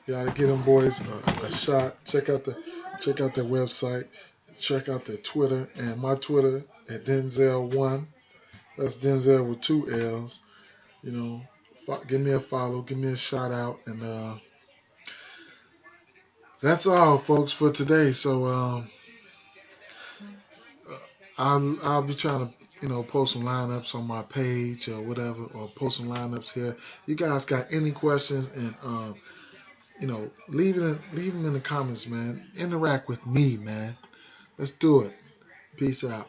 You gotta give them boys a shot. Check out their website. Check out their Twitter and my Twitter at Denzel1. That's Denzel with 2 L's. You know, give me a follow, give me a shout out, and that's all, folks, for today. So I'll be trying to post some lineups on my page or whatever, or post some lineups here. You guys got any questions, and leave them in the comments, man. Interact with me, man. Let's do it. Peace out.